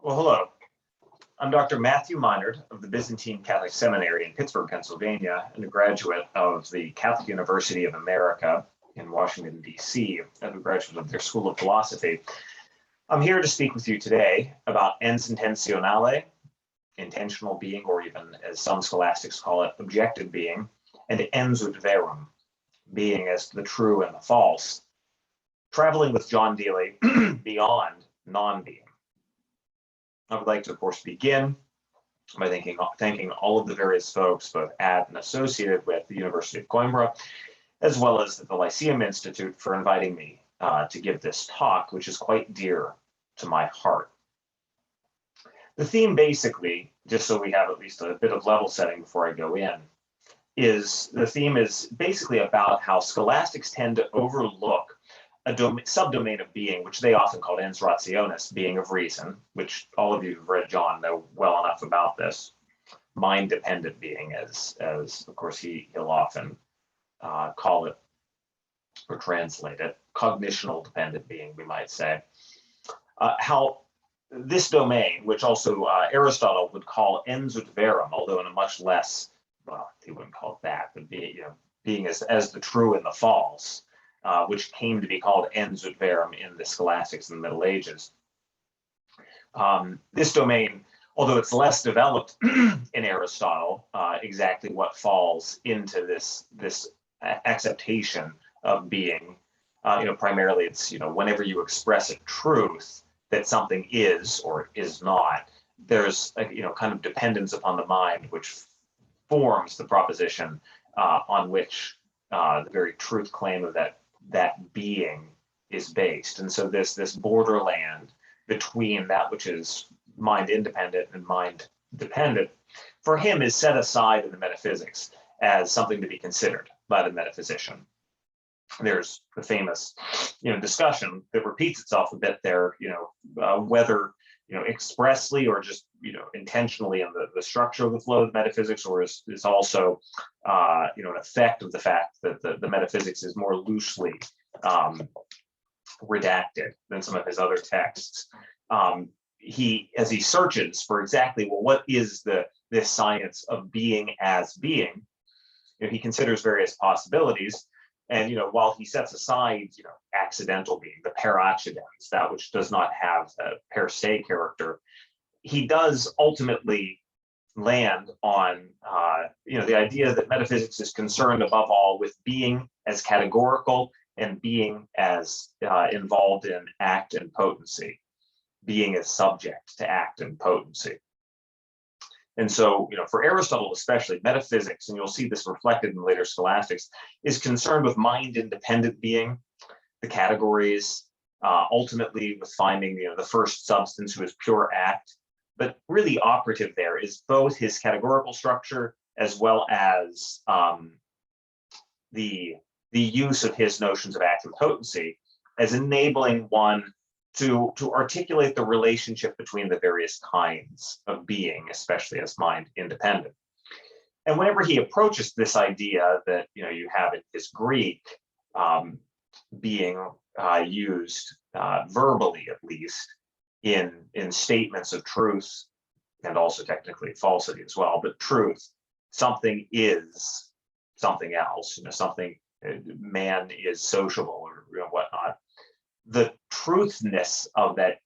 Well, hello. I'm Dr. Matthew Minard of the Byzantine Catholic Seminary in Pittsburgh, Pennsylvania, and a graduate of the Catholic University of America in Washington, D.C., and a graduate of their School of Philosophy. I'm here to speak with you today about ens intentionale, intentional being, or even as some scholastics call it, objective being, and ens ut verum, being as the true and the false, traveling with John Deely beyond non-being. I would like to, of course, begin by thanking all of the various folks, both at and associated with the University of Coimbra, as well as the Lyceum Institute, for inviting me to give this talk, which is quite dear to my heart. The theme, basically, just so we have at least a bit of level setting before I go in, is basically about how scholastics tend to overlook a subdomain of being, which they often called ens rationis, being of reason, which all of you who've read John know well enough about this. Mind-dependent being, as of course he'll often call it or translate it. Cognitional dependent being, we might say. How this domain, which also Aristotle would call ens ut verum, although in a much less, well, he wouldn't call it that, but being as the true and the false, which came to be called ens ut verum in the scholastics in the Middle Ages. This domain, although it's less developed in Aristotle, exactly what falls into this acceptation of being, primarily it's, whenever you express a truth that something is or is not, there's a, kind of dependence upon the mind, which forms the proposition on which the very truth claim of that being is based. And so this borderland between that which is mind independent and mind dependent, for him, is set aside in the metaphysics as something to be considered by the metaphysician. There's the famous, discussion that repeats itself a bit there, whether, expressly or just, intentionally in the structure of the flow of metaphysics, or is also, an effect of the fact that the metaphysics is more loosely redacted than some of his other texts. As he searches for exactly, well, what is this science of being as being, he considers various possibilities. And, while he sets aside, accidental being, the per accidens, that which does not have a per se character, he does ultimately land on, the idea that metaphysics is concerned above all with being as categorical and being as involved in act and potency, being as subject to act and potency. And so, for Aristotle especially, metaphysics, and you'll see this reflected in later scholastics, is concerned with mind-independent being, the categories, ultimately with finding, the first substance who is pure act. But really operative there is both his categorical structure as well as the use of his notions of act and potency as enabling one to articulate the relationship between the various kinds of being, especially as mind independent. And whenever he approaches this idea that, you have in his Greek being used verbally, at least, in statements of truth, and also technically falsity as well, but truth, something is something else, something, man is sociable or whatnot. The truthness of that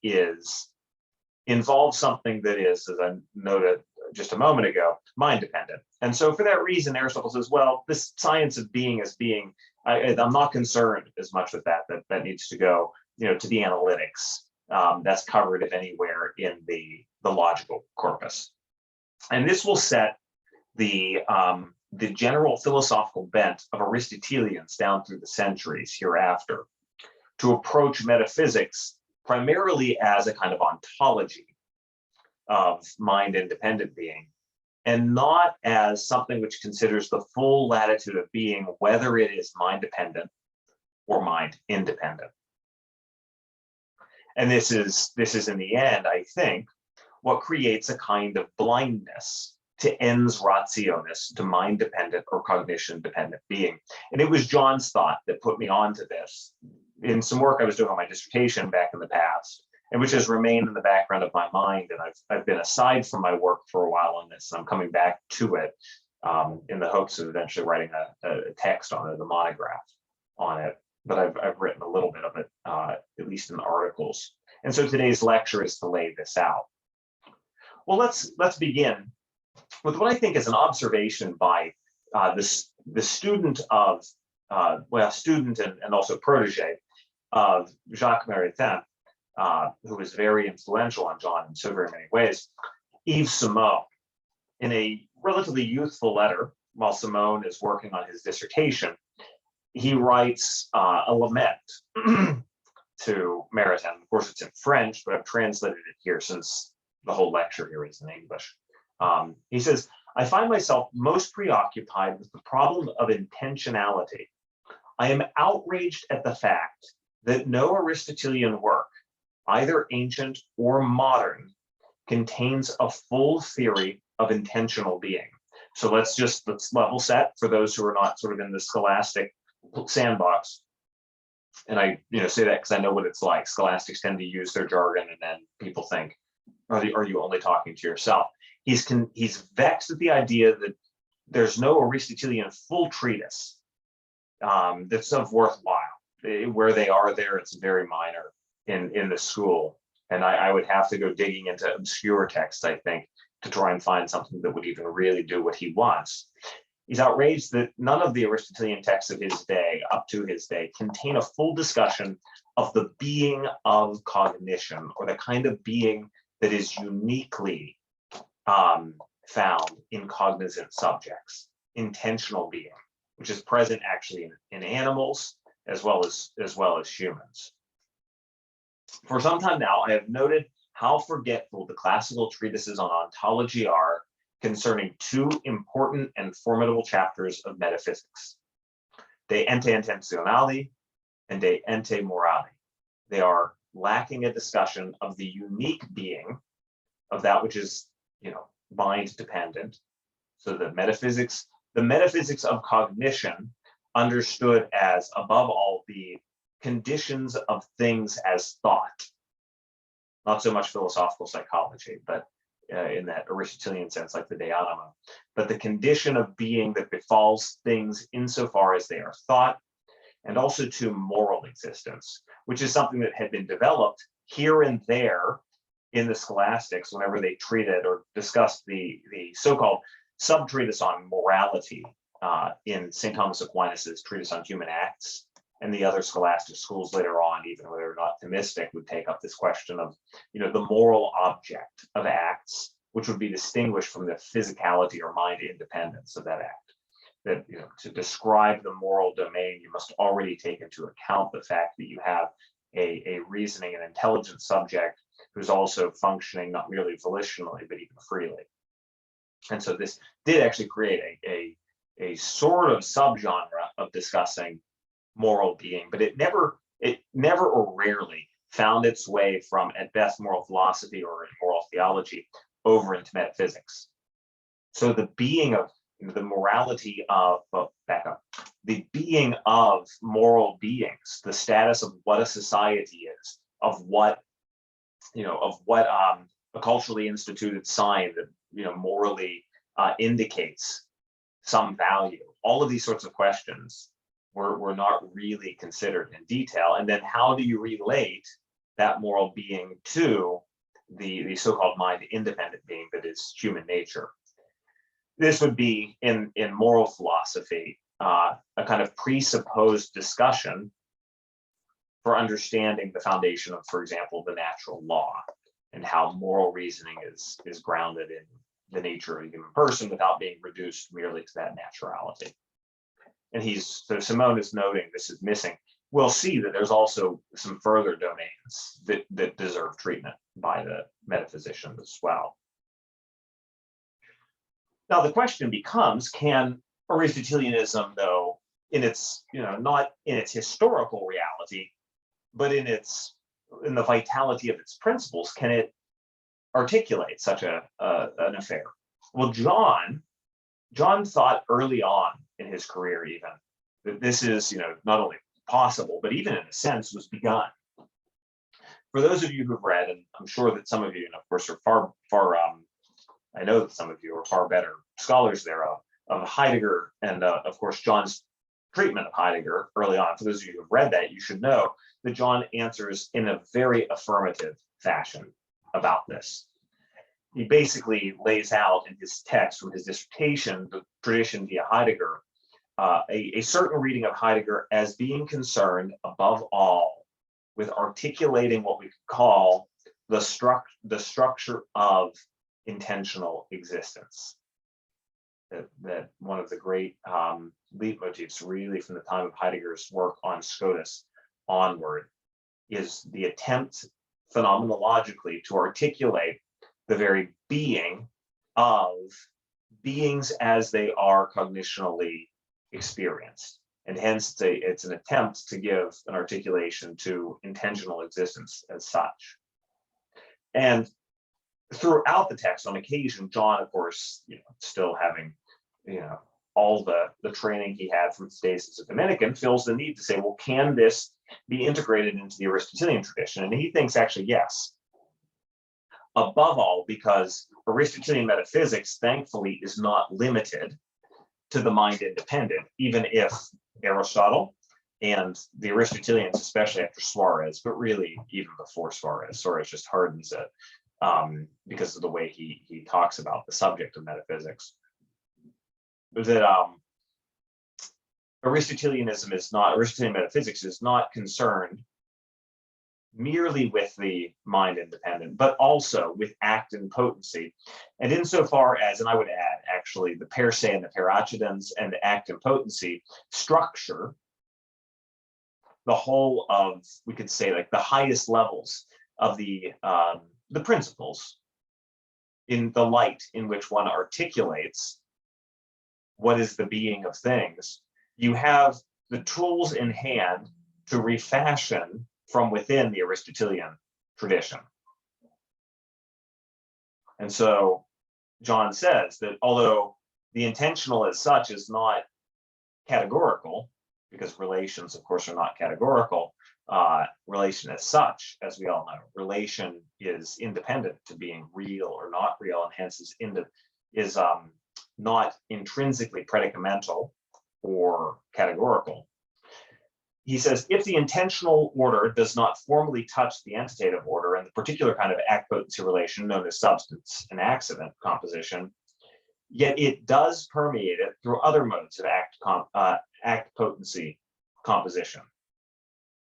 involves something that is, as I noted just a moment ago, mind dependent. And so for that reason, Aristotle says, well, this science of being as being, I'm not concerned as much with that needs to go, to the analytics. That's covered, if anywhere, in the logical corpus. And this will set the general philosophical bent of Aristotelians down through the centuries hereafter, to approach metaphysics primarily as a kind of ontology of mind-independent being, and not as something which considers the full latitude of being, whether it is mind-dependent or mind-independent. And this is in the end, I think, what creates a kind of blindness to ens rationis, to mind-dependent or cognition-dependent being. And it was John's thought that put me onto this. In some work I was doing on my dissertation back in the past, and which has remained in the background of my mind. And I've been aside from my work for a while on this, and I'm coming back to it in the hopes of eventually writing a text on it, a monograph on it. But I've written a little bit of it, at least in articles. And so today's lecture is to lay this out. Well, let's begin with what I think is an observation by the student of, student and also protege of Jacques Maritain, who was very influential on John in so very many ways, Yves Simon. In a relatively youthful letter, while Simon is working on his dissertation, he writes a lament to Maritain. Of course, it's in French, but I've translated it here since the whole lecture here is in English. He says, I find myself most preoccupied with the problem of intentionality. I am outraged at the fact that no Aristotelian work, either ancient or modern, contains a full theory of intentional being. So let's level set for those who are not sort of in the scholastic sandbox. And I say that because I know what it's like. Scholastics tend to use their jargon, and then people think, are you only talking to yourself? He's vexed at the idea that there's no Aristotelian full treatise that's of worthwhile. Where they are there, it's very minor in the school. And I would have to go digging into obscure texts, I think, to try and find something that would even really do what he wants. He's outraged that none of the Aristotelian texts of his day, up to his day, contain a full discussion of the being of cognition, or the kind of being that is uniquely found in cognizant subjects, intentional being, which is present actually in animals as well as humans. For some time now, I have noted how forgetful the classical treatises on ontology are concerning two important and formidable chapters of metaphysics, de intentionale and de ente morale. They are lacking a discussion of the unique being of that which is, mind dependent. So the metaphysics of cognition, understood as, above all, the conditions of things as thought. Not so much philosophical psychology, but in that Aristotelian sense, like the de anima, but the condition of being that befalls things insofar as they are thought, and also to moral existence, which is something that had been developed here and there in the scholastics whenever they treated or discussed the so-called sub-treatise on morality in St. Thomas Aquinas' treatise on human acts. And the other scholastic schools later on, even when they were not Thomistic, would take up this question of, the moral object of acts, which would be distinguished from the physicality or mind independence of that act. That, to describe the moral domain, you must already take into account the fact that you have a reasoning and intelligent subject who's also functioning not merely volitionally, but even freely. And so this did actually create a sort of subgenre of discussing moral being, but it never or rarely found its way from, at best, moral philosophy or moral theology over into metaphysics. So the being of the morality of the being of moral beings, the status of what a society is, of what a culturally instituted sign that morally indicates some value. All of these sorts of questions were not really considered in detail. And then how do you relate that moral being to the so-called mind independent being that is human nature? This would be in moral philosophy a kind of presupposed discussion for understanding the foundation of, for example, the natural law, and how moral reasoning is grounded in the nature of a human person without being reduced merely to that naturality. And so Simone is noting this is missing. We'll see that there's also some further domains that deserve treatment by the metaphysicians as well. Now the question becomes, can Aristotelianism, though, in its, not in its historical reality, but in the vitality of its principles, can it articulate such an affair? Well, John thought early on in his career even that this is, not only possible, but even in a sense was begun. for those of you who've read, and I'm sure that some of you, and of course, are I know that some of you are far better scholars thereof, of Heidegger, and of course, John's treatment of Heidegger early on. For those of you who've read that, you should know that John answers in a very affirmative fashion about this. He basically lays out in his text from his dissertation, the tradition via Heidegger, a certain reading of Heidegger as being concerned above all with articulating what we could call the structure of intentional existence. That one of the great leitmotifs, really from the time of Heidegger's work on Scotus onward, is the attempt phenomenologically to articulate the very being of beings as they are cognitionally experienced. And hence it's an attempt to give an articulation to intentional existence as such. And throughout the text, on occasion, John, of course, still having, all the training he had from his days as a Dominican, feels the need to say, well, can this be integrated into the Aristotelian tradition? And he thinks actually, yes. Above all, because Aristotelian metaphysics, thankfully, is not limited to the mind independent, even if Aristotle and the Aristotelians, especially after Suarez, but really even before Suarez just hardens it because of the way he talks about the subject of metaphysics. That Aristotelian metaphysics is not concerned merely with the mind independent, but also with act and potency. And insofar as, and I would add actually, the per se and the per accidens and the act and potency structure the whole of, we could say, like the highest levels of the principles in the light in which one articulates what is the being of things. You have the tools in hand to refashion from within the Aristotelian tradition. And so John says that although the intentional as such is not categorical, because relations, of course, are not categorical, relation as such, as we all know, relation is independent to being real or not real, and hence is not intrinsically predicamental or categorical. He says, if the intentional order does not formally touch the entitative order and the particular kind of act-potency relation known as substance and accident composition, yet it does permeate it through other modes of act-potency composition.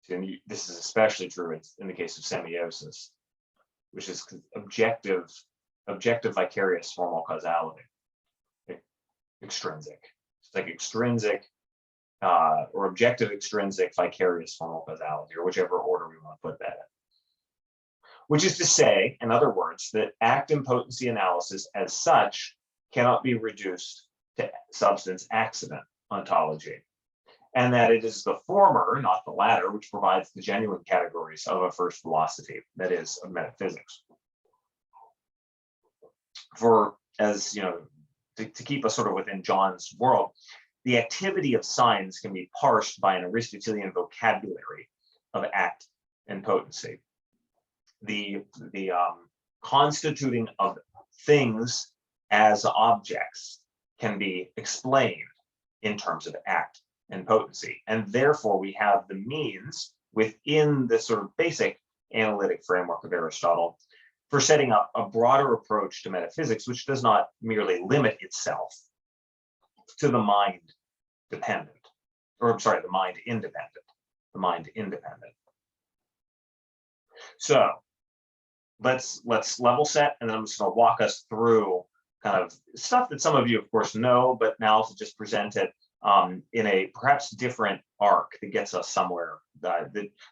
And this is especially true in the case of semiosis, which is objective vicarious formal causality, extrinsic. It's like extrinsic or objective extrinsic vicarious formal causality, or whichever order we want to put that in. Which is to say, in other words, that act and potency analysis as such cannot be reduced to substance accident ontology, and that it is the former, not the latter, which provides the genuine categories of a first philosophy, that is, of metaphysics. For, as you know, to keep us sort of within John's world, the activity of signs can be parsed by an Aristotelian vocabulary of act and potency. The constituting of things as objects can be explained in terms of act and potency. And therefore, we have the means within this sort of basic analytic framework of Aristotle for setting up a broader approach to metaphysics, which does not merely limit itself to the mind dependent, or I'm sorry, the mind independent. So let's level set, and then I'm just going to walk us through kind of stuff that some of you, of course, know, but now to just present it in a perhaps different arc that gets us somewhere that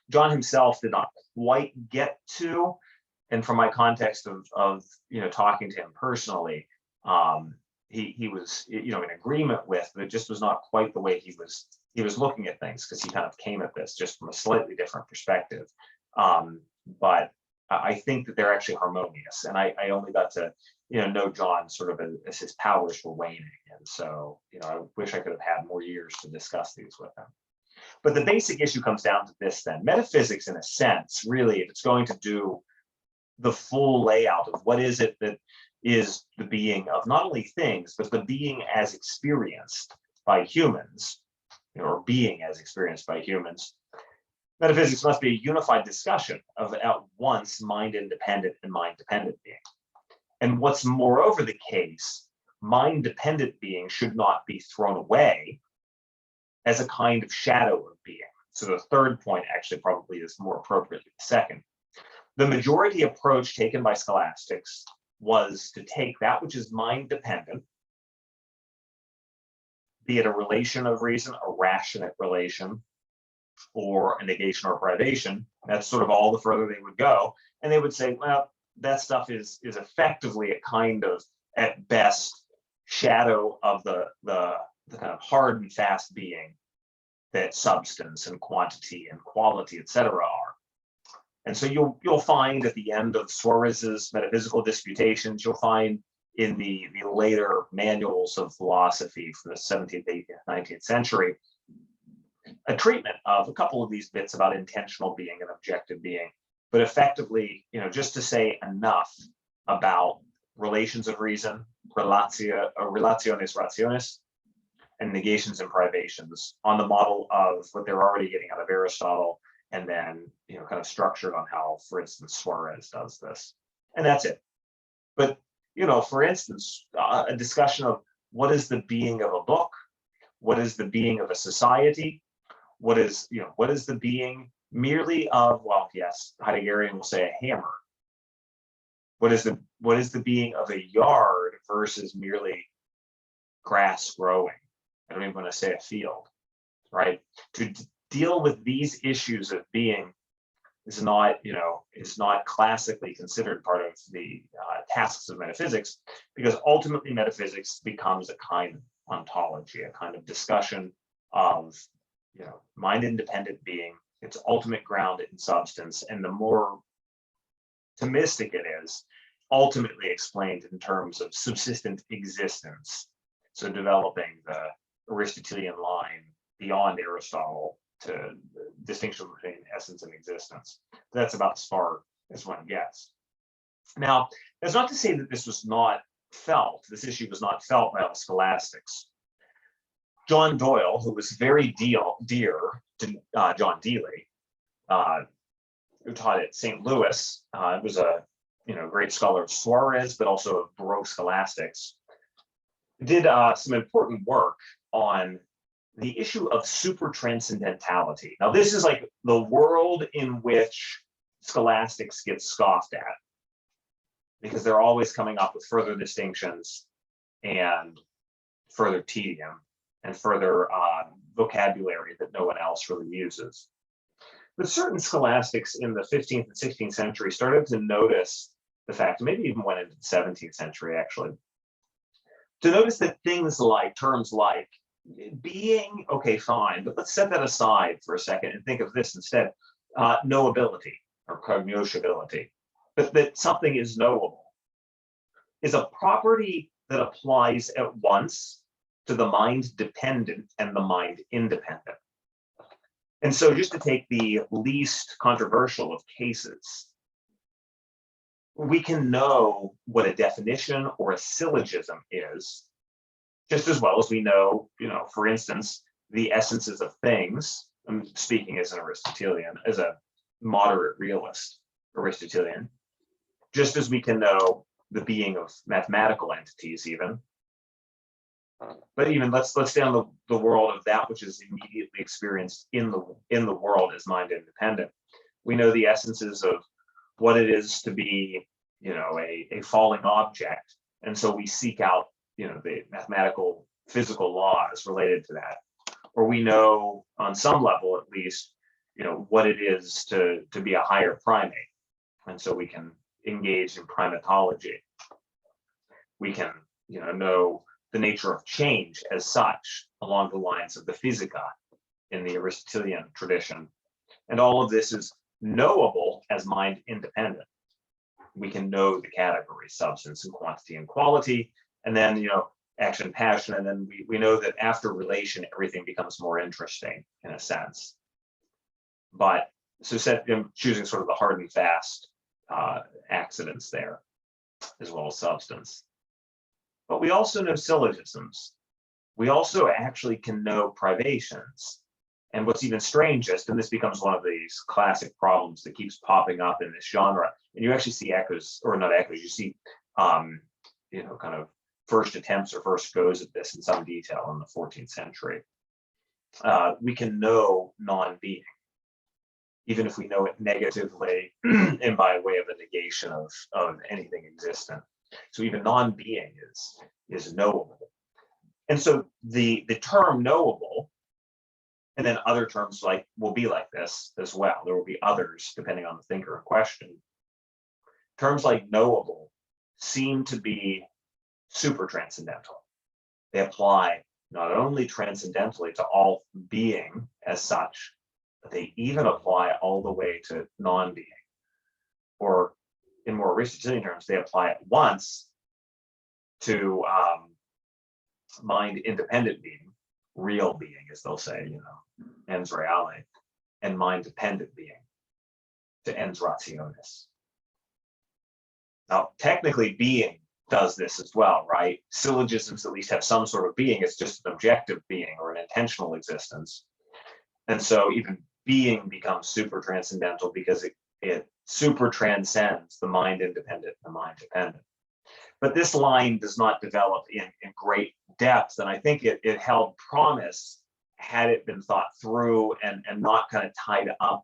John himself did not quite get to. And from my context of talking to him personally, he was in agreement with, but it just was not quite the way he was looking at things, because he kind of came at this just from a slightly different perspective. But I think that they're actually harmonious, and I only got to know John sort of as his powers were waning, and so I wish I could have had more years to discuss these with him. But the basic issue comes down to this then. Metaphysics, in a sense, really, if it's going to do the full layout of what is it that is the being of not only things, but the being as experienced by humans, or being as experienced by humans, metaphysics must be a unified discussion of at once mind-independent and mind-dependent being. And what's moreover the case, mind-dependent being should not be thrown away as a kind of shadow of being. So the third point actually probably is more appropriately the second. The majority approach taken by scholastics was to take that which is mind-dependent, be it a relation of reason, a rationate relation, or a negation or privation. That's sort of all the further they would go. And they would say, well, that stuff is effectively a kind of, at best, shadow of the kind of hard and fast being that substance and quantity and quality, etc., are. And so you'll find at the end of Suarez's metaphysical disputations, you'll find in the later manuals of philosophy from the 17th, 18th, 19th century, a treatment of a couple of these bits about intentional being and objective being, but effectively, just to say enough about relations of reason, relationes rationis, and negations and privations on the model of what they're already getting out of Aristotle, and then kind of structured on how, for instance, Suarez does this, and that's it. But for instance, a discussion of what is the being of a book, what is the being of a society, what is the being merely of, well, yes, Heideggerian will say a hammer. What is the being of a yard versus merely grass growing? I don't even want to say a field, right? To deal with these issues of being is not classically considered part of the tasks of metaphysics, because ultimately metaphysics becomes a kind of ontology, a kind of discussion of mind-independent being, its ultimate ground in substance, and the more Thomistic it is, ultimately explained in terms of subsistent existence. So developing the Aristotelian line beyond Aristotle to the distinction between essence and existence. That's about as far as one gets. Now, that's not to say that this was not felt, this issue was not felt by the scholastics. John Doyle, who was very dear to John Deely, who taught at St. Louis, was a great scholar of Suarez, but also of Baroque scholastics, did some important work on the issue of supertranscendentality. Now, this is like the world in which scholastics get scoffed at, because they're always coming up with further distinctions and further tedium and further vocabulary that no one else really uses. But certain scholastics in the 15th and 16th century started to notice the fact, maybe even went into the 17th century actually, to notice that things like, terms like being, okay, fine, but let's set that aside for a second and think of this instead, knowability or cognoscibility, but that something is knowable, is a property that applies at once to the mind dependent and the mind independent. And so just to take the least controversial of cases, we can know what a definition or a syllogism is, just as well as we know, for instance, the essences of things. I'm speaking as an Aristotelian, as a moderate realist Aristotelian, just as we can know the being of mathematical entities even. But even let's stay on the world of that which is immediately experienced in the world as mind independent. We know the essences of what it is to be, a falling object, and so we seek out, the mathematical physical laws related to that. Or we know on some level at least, what it is to be a higher primate, and so we can engage in primatology. We can, know the nature of change as such along the lines of the physica in the Aristotelian tradition. And all of this is knowable as mind independent. We can know the categories, substance and quantity and quality. And then, action, passion, and then we know that after relation, everything becomes more interesting in a sense. But so I'm choosing sort of the hard and fast accidents there, as well as substance. But we also know syllogisms. We also actually can know privations. And what's even strangest, and this becomes one of these classic problems that keeps popping up in this genre, and you actually see echoes, or not echoes, you see, you know, kind of first attempts or first goes at this in some detail in the 14th century. We can know non-being, even if we know it negatively and by way of a negation of anything existent. So even non-being is knowable. And so the term knowable, and then other terms like will be like this as well. There will be others depending on the thinker in question. Terms like knowable seem to be super transcendental. They apply not only transcendentally to all being as such, but they even apply all the way to non-being. Or in more Aristotelian terms, they apply at once to mind-independent being, real being, as they'll say, you know, ens reale, and mind-dependent being, to ens rationis. Now, technically, being does this as well, right? Syllogisms at least have some sort of being. It's just an objective being or an intentional existence. And so even being becomes super transcendental because it super transcends the mind-independent and the mind-dependent. But this line does not develop in great depth, and I think it held promise had it been thought through and not kind of tied up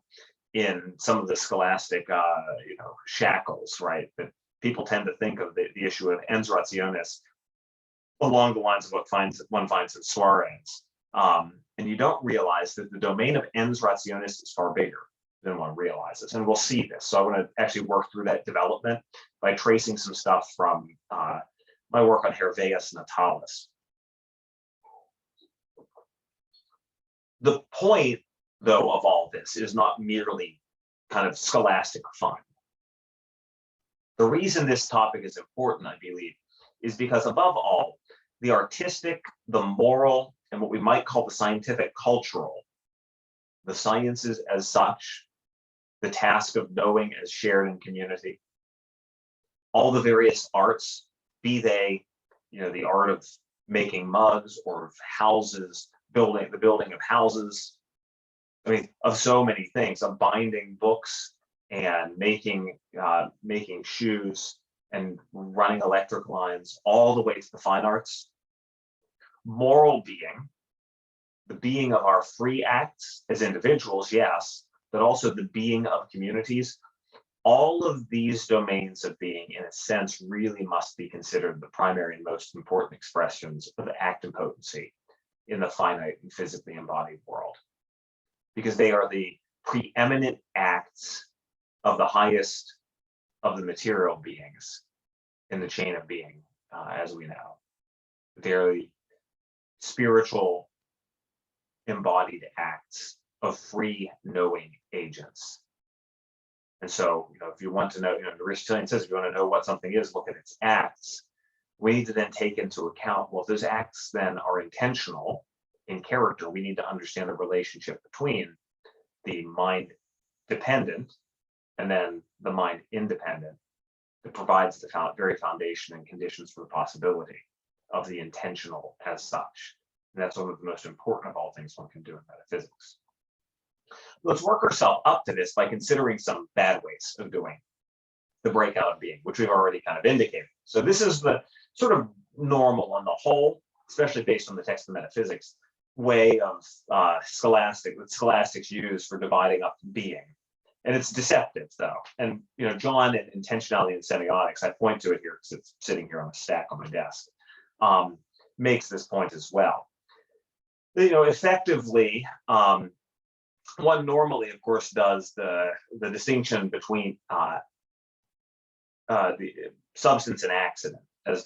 in some of the scholastic you know, shackles, right? That people tend to think of the issue of ens rationis along the lines of what one finds in Suarez. And you don't realize that the domain of ens rationis is far bigger than one realizes. And we'll see this. So I want to actually work through that development by tracing some stuff from my work on Hervaeus Natalis. The point, though, of all this is not merely kind of scholastic fun. The reason this topic is important, I believe, is because above all, the artistic, the moral, and what we might call the scientific cultural, the sciences as such, the task of knowing as shared in community, all the various arts, be they, you know, the art of making mugs or of houses, the building of houses, I mean, of so many things, of binding books and making shoes and running electric lines, all the way to the fine arts. Moral being, the being of our free acts as individuals, yes, but also the being of communities. All of these domains of being, in a sense, really must be considered the primary and most important expressions of act and potency in the finite and physically embodied world, because they are the preeminent acts of the highest of the material beings in the chain of being, as we know. They're the spiritual embodied acts of free knowing agents. And so, you know, if you want to know, you know, Aristotelian says, if you want to know what something is, look at its acts. We need to then take into account, well, if those acts then are intentional in character, we need to understand the relationship between the mind dependent and then the mind independent that provides the very foundation and conditions for the possibility of the intentional as such. And that's one of the most important of all things one can do in metaphysics. Let's work ourselves up to this by considering some bad ways of doing the breakout of being, which we've already kind of indicated. So this is the sort of normal on the whole, especially based on the text of metaphysics, way of scholastics use for dividing up being. And it's deceptive, though. And, you know, John in Intentionality and Semiotics, I point to it here because it's sitting here on a stack on my desk, makes this point as well. You know, effectively, one normally, of course, does the distinction between the substance and accident as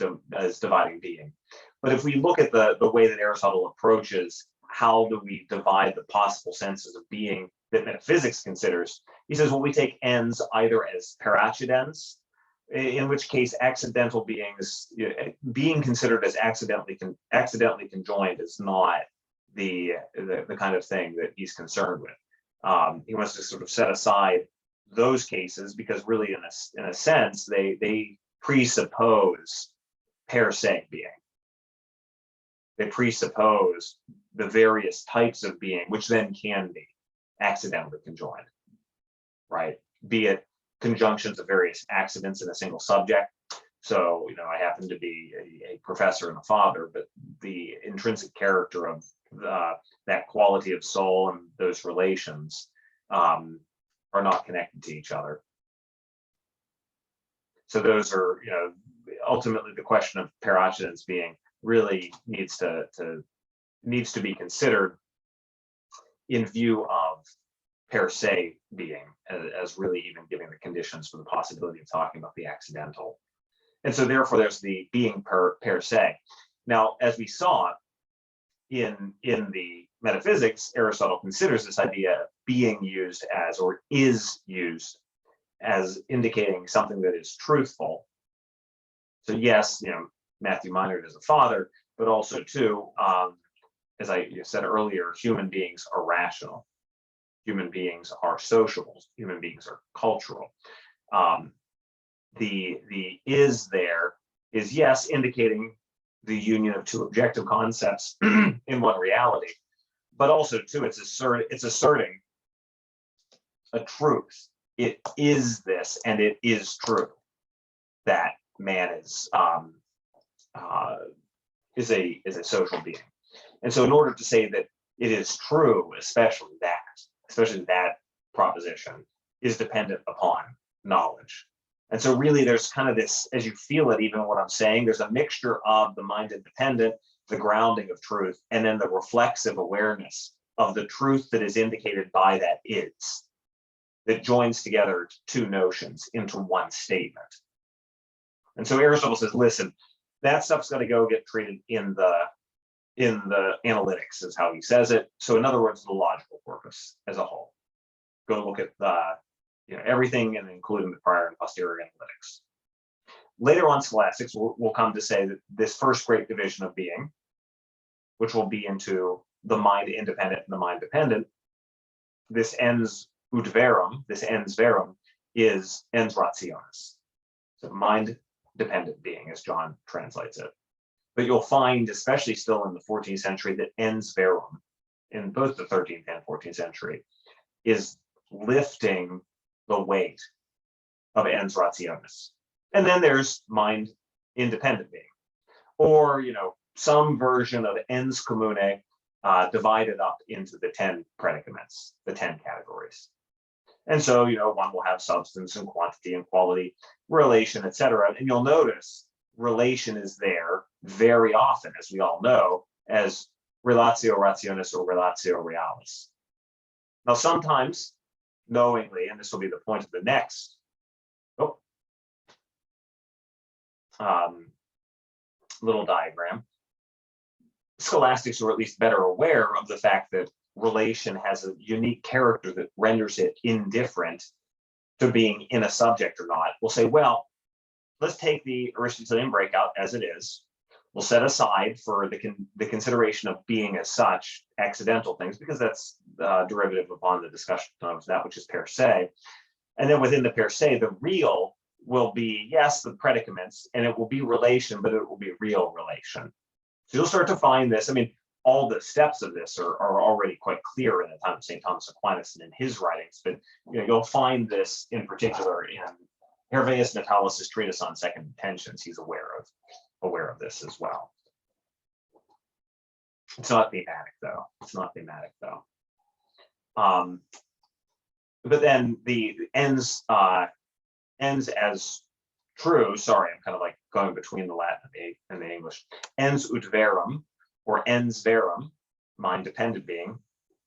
dividing being. But if we look at the way that Aristotle approaches how do we divide the possible senses of being that metaphysics considers, he says, well, we take ends either as paraccidens, in which case accidental beings, being considered as accidentally conjoined is not the kind of thing that he's concerned with. He wants to sort of set aside those cases because really in a sense they presuppose per se being. They presuppose the various types of being, which then can be accidentally conjoined, right? Be it conjunctions of various accidents in a single subject. So, I happen to be a professor and a father, but the intrinsic character of that quality of soul and those relations are not connected to each other. So those are, ultimately the question of per accidens being really needs to be considered in view of per se being as really even giving the conditions for the possibility of talking about the accidental. And so therefore there's the being per se. Now, as we saw in the metaphysics, Aristotle considers this idea of being used as, or is used as, indicating something that is truthful. So yes, Matthew Minard is a father, but also too, as I said earlier, human beings are rational. Human beings are sociable. Human beings are cultural. The is there is, yes, indicating the union of two objective concepts in one reality, but also too, it's asserting a truth. It is this, and it is true that man is a social being. And so in order to say that it is true, especially that proposition is dependent upon knowledge. And so really there's kind of this, as you feel it, even what I'm saying, there's a mixture of the mind independent, the grounding of truth, and then the reflexive awareness of the truth that is indicated by that is, that joins together two notions into one statement. And so Aristotle says, listen, that stuff's got to go get treated in the analytics, is how he says it. So in other words, the logical corpus as a whole. Go look at everything, and including the prior and posterior analytics. Later on, scholastics will come to say that this first great division of being, which will be into the mind independent and the mind dependent, this ens ut verum, this ens verum, is ens rationis. So mind dependent being, as John translates it. But you'll find, especially still in the 14th century, that ens verum, in both the 13th and 14th century, is lifting the weight of ens rationis. And then there's mind independent being, or some version of ens commune divided up into the 10 predicaments, the 10 categories. And so one will have substance and quantity and quality, relation, etc. And you'll notice relation is there very often, as we all know, as relatio rationis or relatio realis. Now sometimes knowingly, and this will be the point of the next little diagram, scholastics are at least better aware of the fact that relation has a unique character that renders it indifferent to being in a subject or not. We'll say, well, let's take the Aristotelian breakout as it is. We'll set aside for the consideration of being as such accidental things, because that's derivative upon the discussion of that which is per se. And then within the per se, the real will be, yes, the predicaments, and it will be relation, but it will be real relation. So you'll start to find this. I mean, all the steps of this are already quite clear in the time of St. Thomas Aquinas and in his writings, but you'll find this in particular in Hervaeus Natalis' treatise on second intentions. He's aware of this as well. It's not thematic though. But then the ends as true. Sorry, I'm kind of like going between the Latin and the English. Ens ut verum, or ens verum, mind dependent being,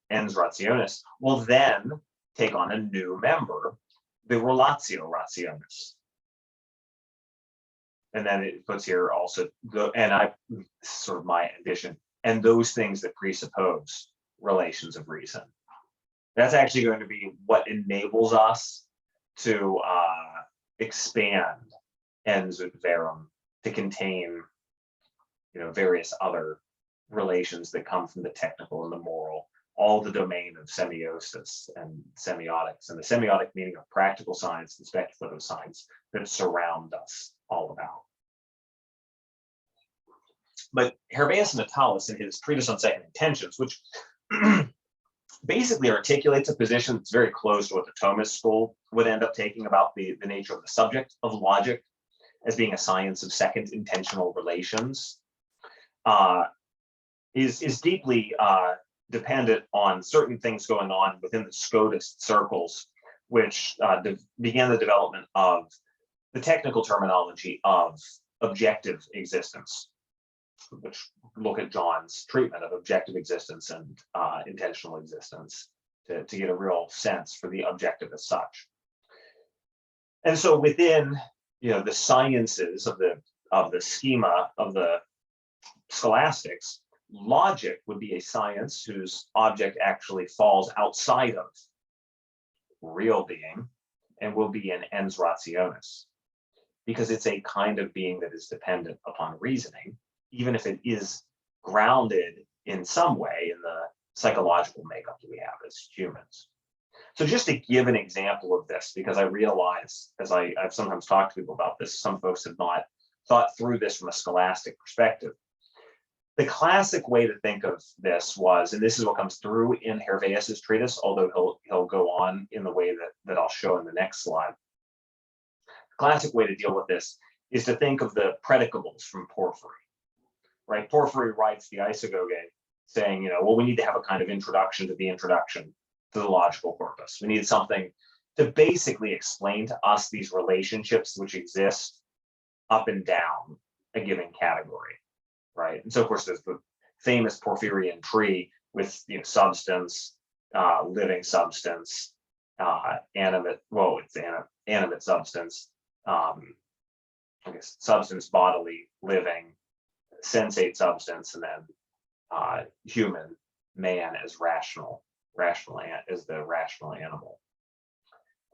ens rationis, will then take on a new member, the relatio rationis. And then it puts here also sort of my addition, and those things that presuppose relations of reason. That's actually going to be what enables us to expand ends with verum to contain, various other relations that come from the technical and the moral, all the domain of semiosis and semiotics, and the semiotic meaning of practical science and speculative science that surround us all about. But Herbaeus Natalis, in his treatise on second intentions, which basically articulates a position that's very close to what the Thomist school would end up taking about the nature of the subject of logic as being a science of second intentional relations, is deeply dependent on certain things going on within the Scotist circles, which began the development of the technical terminology of objective existence, which look at John's treatment of objective existence and intentional existence to get a real sense for the objective as such. And so within the sciences of the schema of the scholastics, logic would be a science whose object actually falls outside of real being and will be an ens rationis, because it's a kind of being that is dependent upon reasoning, even if it is grounded in some way in the psychological makeup that we have as humans. So just to give an example of this, because I realize, as I've sometimes talked to people about this, some folks have not thought through this from a scholastic perspective. The classic way to think of this was, and this is what comes through in Herbaeus's treatise, although he'll go on in the way that I'll show in the next slide. The classic way to deal with this is to think of the predicables from Porphyry, right? Porphyry writes the Isagoge saying, well, we need to have a kind of introduction to the introduction to the logical corpus. We need something to basically explain to us these relationships which exist up and down a given category. Right, and so of course there's the famous Porphyrian tree with substance, living substance, animate. Well, it's animate substance. I guess substance, bodily, living, sensate substance, and then human, man as rational as the rational animal.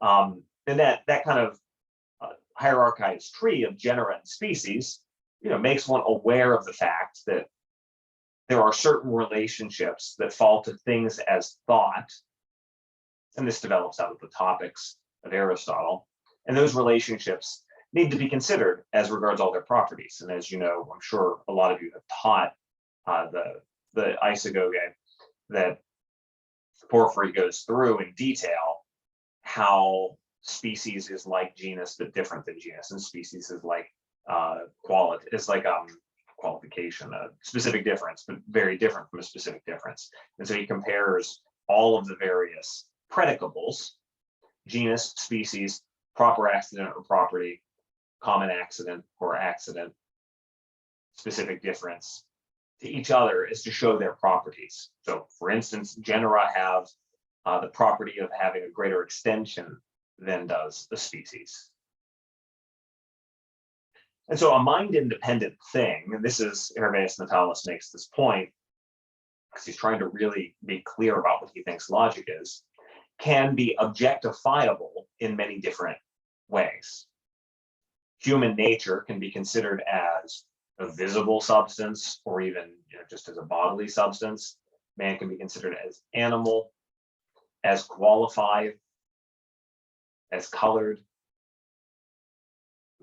And that kind of hierarchized tree of genera and species, makes one aware of the fact that there are certain relationships that fall to things as thought, and this develops out of the Topics of Aristotle, and those relationships need to be considered as regards all their properties. And as you know, I'm sure a lot of you have taught the Isagoge that Porphyry goes through in detail how species is like genus but different than genus, and species is like quality. It's like qualification, a specific difference, but very different from a specific difference. And so he compares all of the various predicables, genus, species, proper accident or property, common accident or accident, specific difference, to each other is to show their properties. So for instance, genera have the property of having a greater extension than does the species. And so a mind-independent thing, and this is, Herbaeus Natalis makes this point, because he's trying to really be clear about what he thinks logic is, can be objectifiable in many different ways. Human nature can be considered as a visible substance, or even just as a bodily substance. Man can be considered as animal, as qualified, as colored.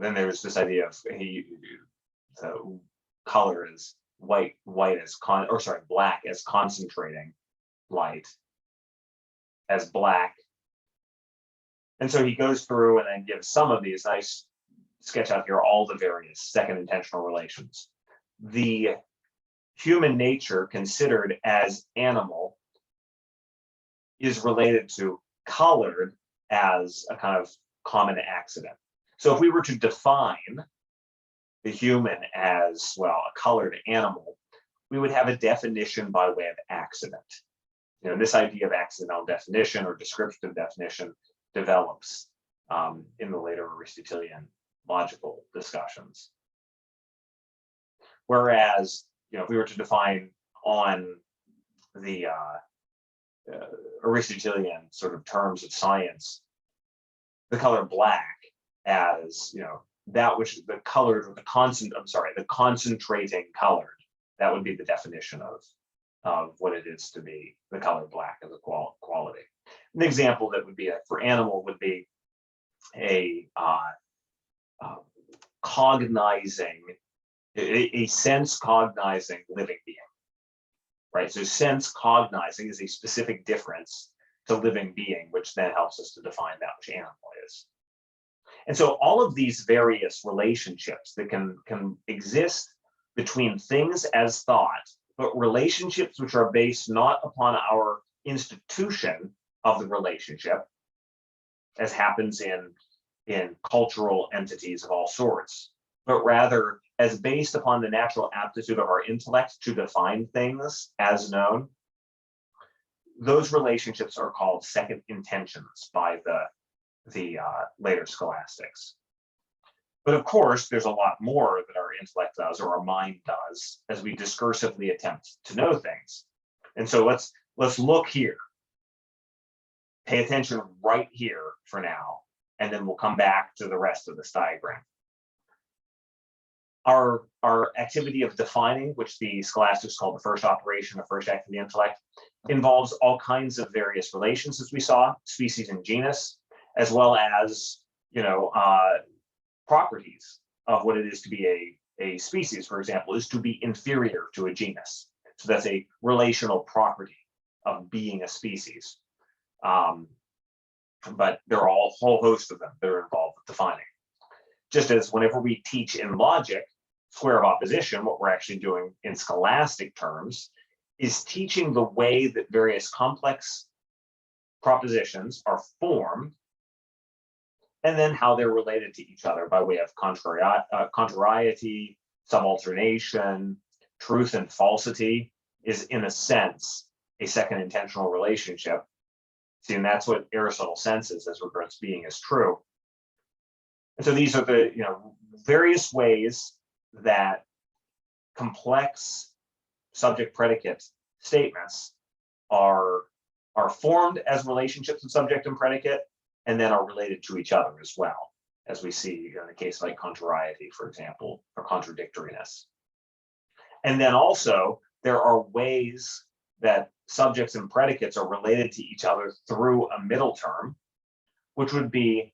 Then there's this idea of the color is black as concentrating light, as black. And so he goes through and then gives some of these. Nice sketch out here all the various second intentional relations. The human nature considered as animal is related to colored as a kind of common accident. So if we were to define the human as, well, a colored animal, we would have a definition by way of accident. This idea of accidental definition or descriptive definition develops in the later Aristotelian logical discussions. Whereas, if we were to define on the Aristotelian sort of terms of science, the color black as, that which is the colored or the concentrating colored. That would be the definition of what it is to be the color black as a quality. An example that would be for animal would be a cognizing, a sense cognizing living being, right? So sense cognizing is a specific difference to living being, which then helps us to define that which animal is. And so all of these various relationships that can exist between things as thought, but relationships which are based not upon our institution of the relationship, as happens in cultural entities of all sorts, but rather as based upon the natural aptitude of our intellect to define things as known, those relationships are called second intentions by the later scholastics. But of course, there's a lot more that our intellect does or our mind does as we discursively attempt to know things. And so let's look here. Pay attention right here for now, and then we'll come back to the rest of this diagram. Our activity of defining, which the scholastics call the first operation or first act of the intellect, involves all kinds of various relations, as we saw, species and genus, as well as, properties of what it is to be a species, for example, is to be inferior to a genus. So that's a relational property of being a species. But there are a whole host of them that are involved with defining. Just as whenever we teach in logic, square of opposition, what we're actually doing in scholastic terms is teaching the way that various complex propositions are formed, and then how they're related to each other by way of contrariety, subalternation, truth and falsity is, in a sense, a second intentional relationship. See, and that's what Aristotle senses as regards being as true. And so these are the various ways that complex subject-predicate statements are formed as relationships of subject and predicate, and then are related to each other as well, as we see in a case like contrariety, for example, or contradictoriness. And then also, there are ways that subjects and predicates are related to each other through a middle term, which would be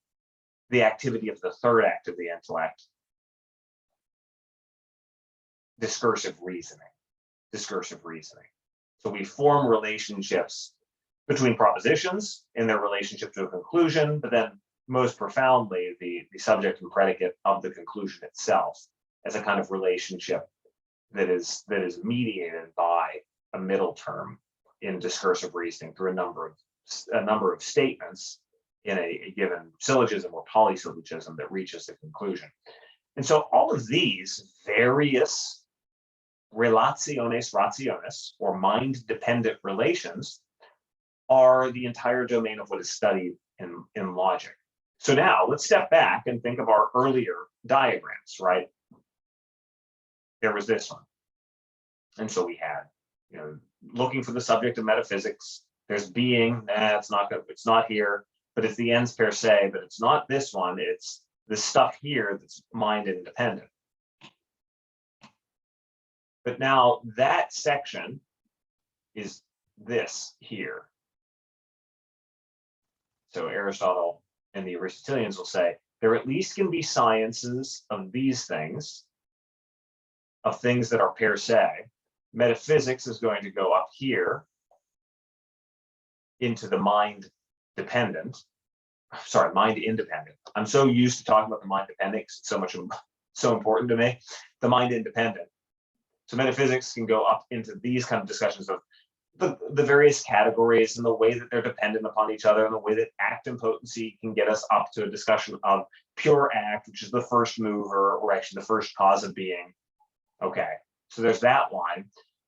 the activity of the third act of the intellect, discursive reasoning. So we form relationships between propositions in their relationship to a conclusion, but then most profoundly, the subject and predicate of the conclusion itself as a kind of relationship that is mediated by a middle term in discursive reasoning through a number of statements in a given syllogism or polysyllogism that reaches the conclusion. And so all of these various relationes rationis, or mind-dependent relations, are the entire domain of what is studied in logic. So now let's step back and think of our earlier diagrams, right? There was this one. And so we had, looking for the subject of metaphysics. There's being, it's not here, but it's the ends per se, but it's not this one, it's the stuff here that's mind independent. But now that section is this here. So Aristotle and the Aristotelians will say there at least can be sciences of these things, of things that are per se. Metaphysics is going to go up here into the mind independent. I'm so used to talking about the mind dependent because it's so important to me. The mind independent. So metaphysics can go up into these kind of discussions of the various categories and the way that they're dependent upon each other, and the way that act and potency can get us up to a discussion of pure act, which is the first mover, or actually the first cause of being. Okay, so there's that line.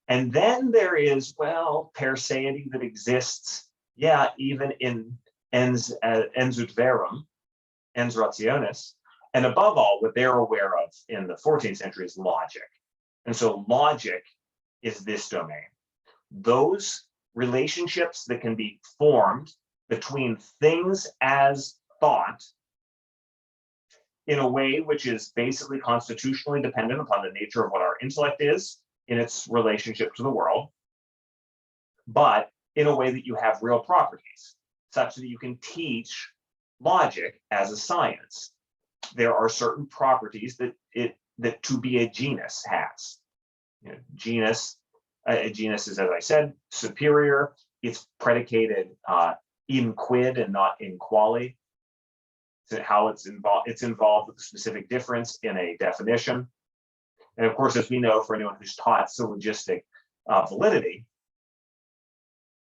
And then there is, per seity that exists, even in ens ut verum, ens rationis, and above all, what they're aware of in the 14th century is logic. And so logic is this domain. Those relationships that can be formed between things as thought in a way which is basically constitutionally dependent upon the nature of what our intellect is in its relationship to the world, but in a way that you have real properties, such that you can teach logic as a science. There are certain properties that to be a genus has. You know, a genus is, as I said, superior. It's predicated in quid and not in quali. So how it's involved with a specific difference in a definition. And of course, as we know, for anyone who's taught syllogistic validity,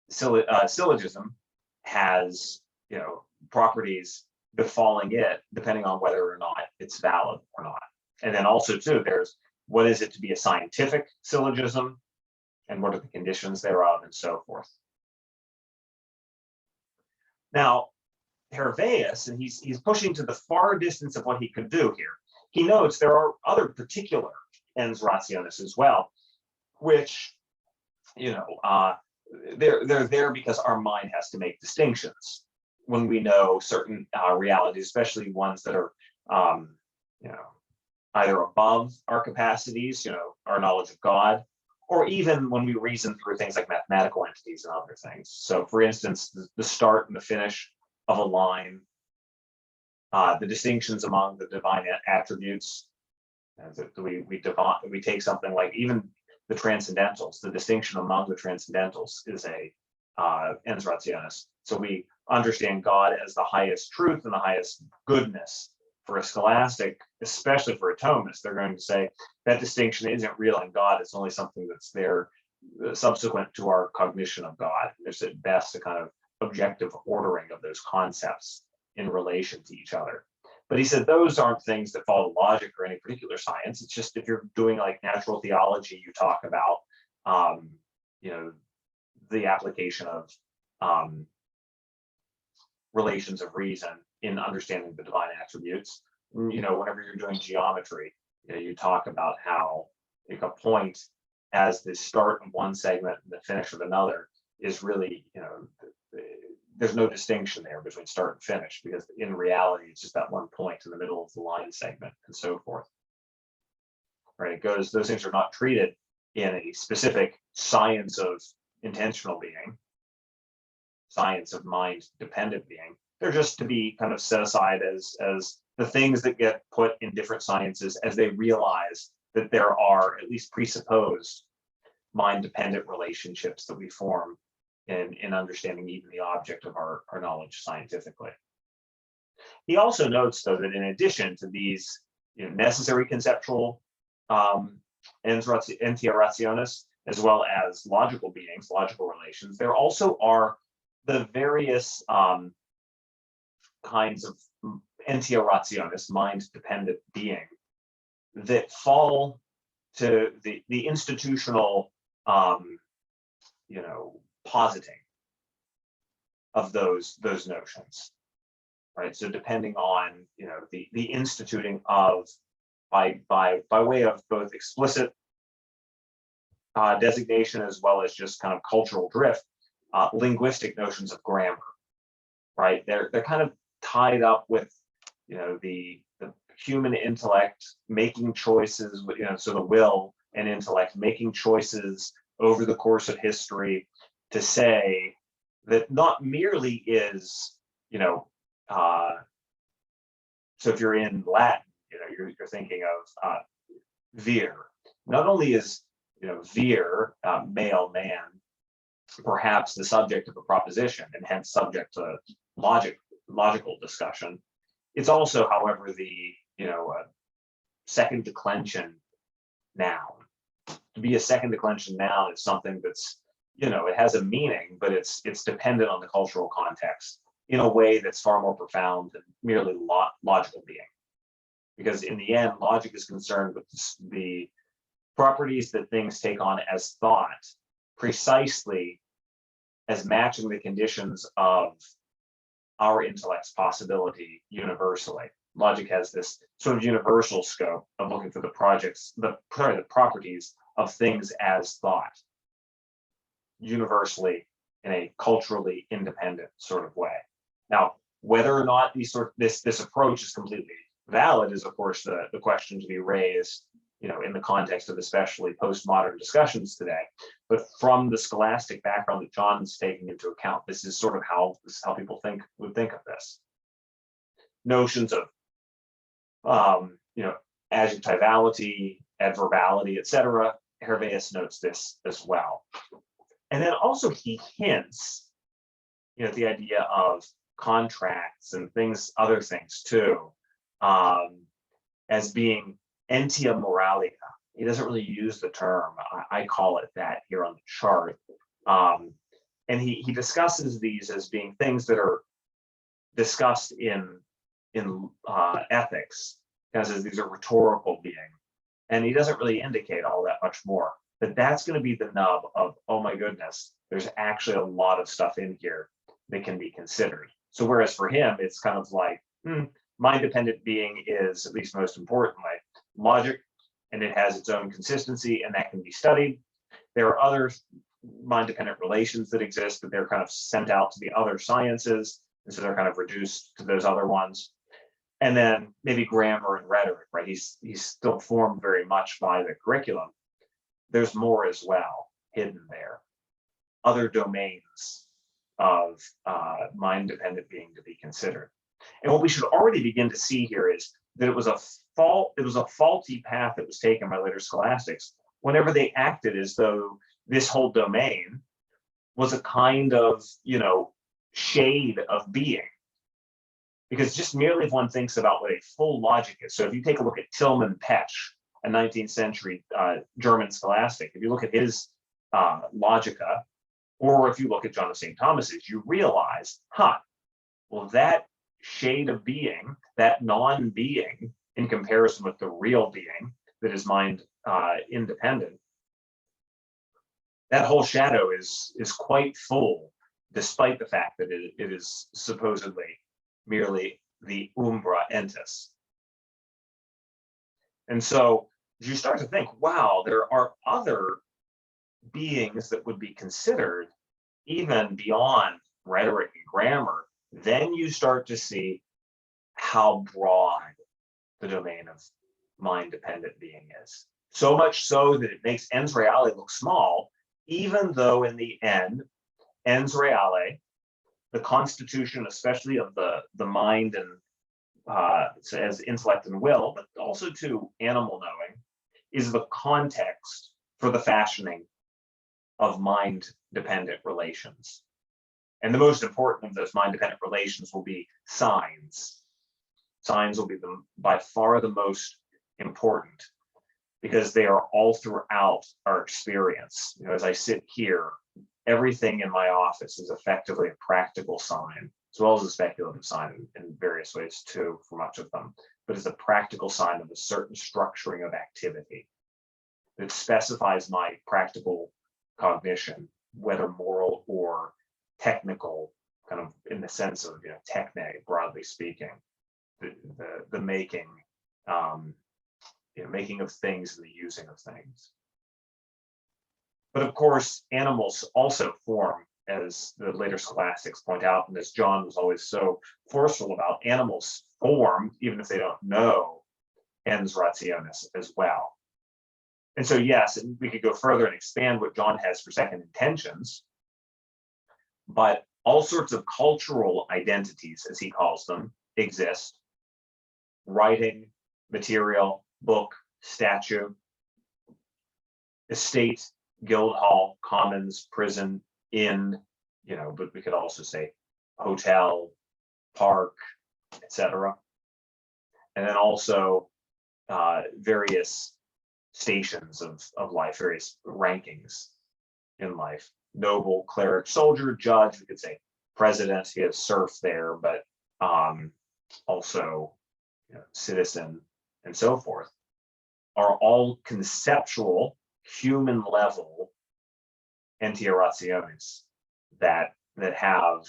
syllogism has, you know, properties befalling it depending on whether or not it's valid or not. And then also too, there's what is it to be a scientific syllogism, and what are the conditions thereof, and so forth. Now, Hervaeus, and he's pushing to the far distance of what he could do here. He notes there are other particular ens rationis as well, which, you know, they're there because our mind has to make distinctions when we know certain realities, especially ones that are, you know, either above our capacities, you know, our knowledge of God, or even when we reason through things like mathematical entities and other things. So, for instance, the start and the finish of a line, the distinctions among the divine attributes. We take something like even the transcendentals. The distinction among the transcendentals is a ens rationis. So we understand God as the highest truth and the highest goodness. For a scholastic, especially for a Thomist, they're going to say that distinction isn't real in God. It's only something that's there subsequent to our cognition of God. There's at best a kind of objective ordering of those concepts in relation to each other. But he said those aren't things that follow logic or any particular science. It's just if you're doing like natural theology, you talk about, you know, the application of relations of reason in understanding the divine attributes. You know, whenever you're doing geometry, you know, you talk about how like a point as the start of one segment and the finish of another is really, you know, there's no distinction there between start and finish, because in reality, it's just that one point in the middle of the line segment and so forth. Right? It goes, those things are not treated in a specific science of intentional being, science of mind dependent being. They're just to be kind of set aside as the things that get put in different sciences as they realize that there are at least presupposed mind dependent relationships that we form in understanding even the object of our knowledge scientifically. He also notes, though, that in addition to these, you know, necessary conceptual entia rationis, as well as logical beings, logical relations, there also are the various kinds of entia rationis, mind-dependent being, that fall to the institutional, you know, positing of those notions, right? So depending on, you know, the instituting of by way of both explicit designation as well as just kind of cultural drift, linguistic notions of grammar, right? They're kind of tied up with, you know, the human intellect making choices, you know, so the will and intellect making choices over the course of history to say that not merely is, you know, so if you're in Latin, you know, you're thinking of vir. Not only is, you know, vir, male, man, perhaps the subject of a proposition and hence subject to logical discussion, it's also, however, the, you know, second declension noun. To be a second declension noun is something that's, you know, it has a meaning, but it's dependent on the cultural context in a way that's far more profound than merely logical being. Because in the end, logic is concerned with the properties that things take on as thought, precisely as matching the conditions of our intellect's possibility universally. Logic has this sort of universal scope of looking for the properties of things as thought, universally in a culturally independent sort of way. Now, whether or not this approach is completely valid is, of course, the question to be raised, in the context of especially postmodern discussions today. But from the scholastic background that John's taking into account, this is sort of how people would think of this. Notions of, adjectivality, adverbality, etc. Hervaeus notes this as well. And then also he hints, the idea of contracts and other things too, as being entia moralia. He doesn't really use the term. I call it that here on the chart. And he discusses these as being things that are discussed in ethics, as these are rhetorical being. And he doesn't really indicate all that much more. But that's going to be the nub of, oh my goodness, there's actually a lot of stuff in here that can be considered. So whereas for him, it's kind of like, mind-dependent being is, at least most importantly, logic, and it has its own consistency, and that can be studied. There are other mind-dependent relations that exist, but they're kind of sent out to the other sciences, and so they're kind of reduced to those other ones. And then maybe grammar and rhetoric, right? He's still formed very much by the curriculum. There's more as well hidden there. Other domains of mind-dependent being to be considered. And what we should already begin to see here is that it was a faulty path that was taken by later scholastics whenever they acted as though this whole domain was a kind of, shade of being. Because just merely if one thinks about what a full logic is, so if you take a look at Tilman Petsch, a 19th century German scholastic, if you look at his Logica, or if you look at John of St. Thomas's, you realize, well, that shade of being, that non-being, in comparison with the real being that is mind independent, that whole shadow is quite full, despite the fact that it is supposedly merely the umbra entis. And so you start to think, wow, there are other beings that would be considered even beyond rhetoric and grammar. Then you start to see how broad the domain of mind-dependent being is. So much so that it makes ens reale look small, even though in the end, ens reale, the constitution, especially of the mind and as intellect and will, but also to animal knowing, is the context for the fashioning of mind-dependent relations. And the most important of those mind-dependent relations will be signs. Signs will be by far the most important because they are all throughout our experience. As I sit here, everything in my office is effectively a practical sign, as well as a speculative sign in various ways too, for much of them, but it's a practical sign of a certain structuring of activity that specifies my practical cognition, whether moral or technical, kind of in the sense of techne, broadly speaking, the making, making of things and the using of things. But of course, animals also form, as the later scholastics point out, and as John was always so forceful about, animals form, even if they don't know, ens rationis as well. And so, yes, and we could go further and expand what John has for second intentions, but all sorts of cultural identities, as he calls them, exist. Writing, material, book, statue, estate, guild hall, commons, prison, inn, but we could also say hotel, park, etc. And then also various stations of life, various rankings in life. Noble, cleric, soldier, judge, we could say president, he has serf there, but also citizen and so forth, are all conceptual, human level entia rationis that have,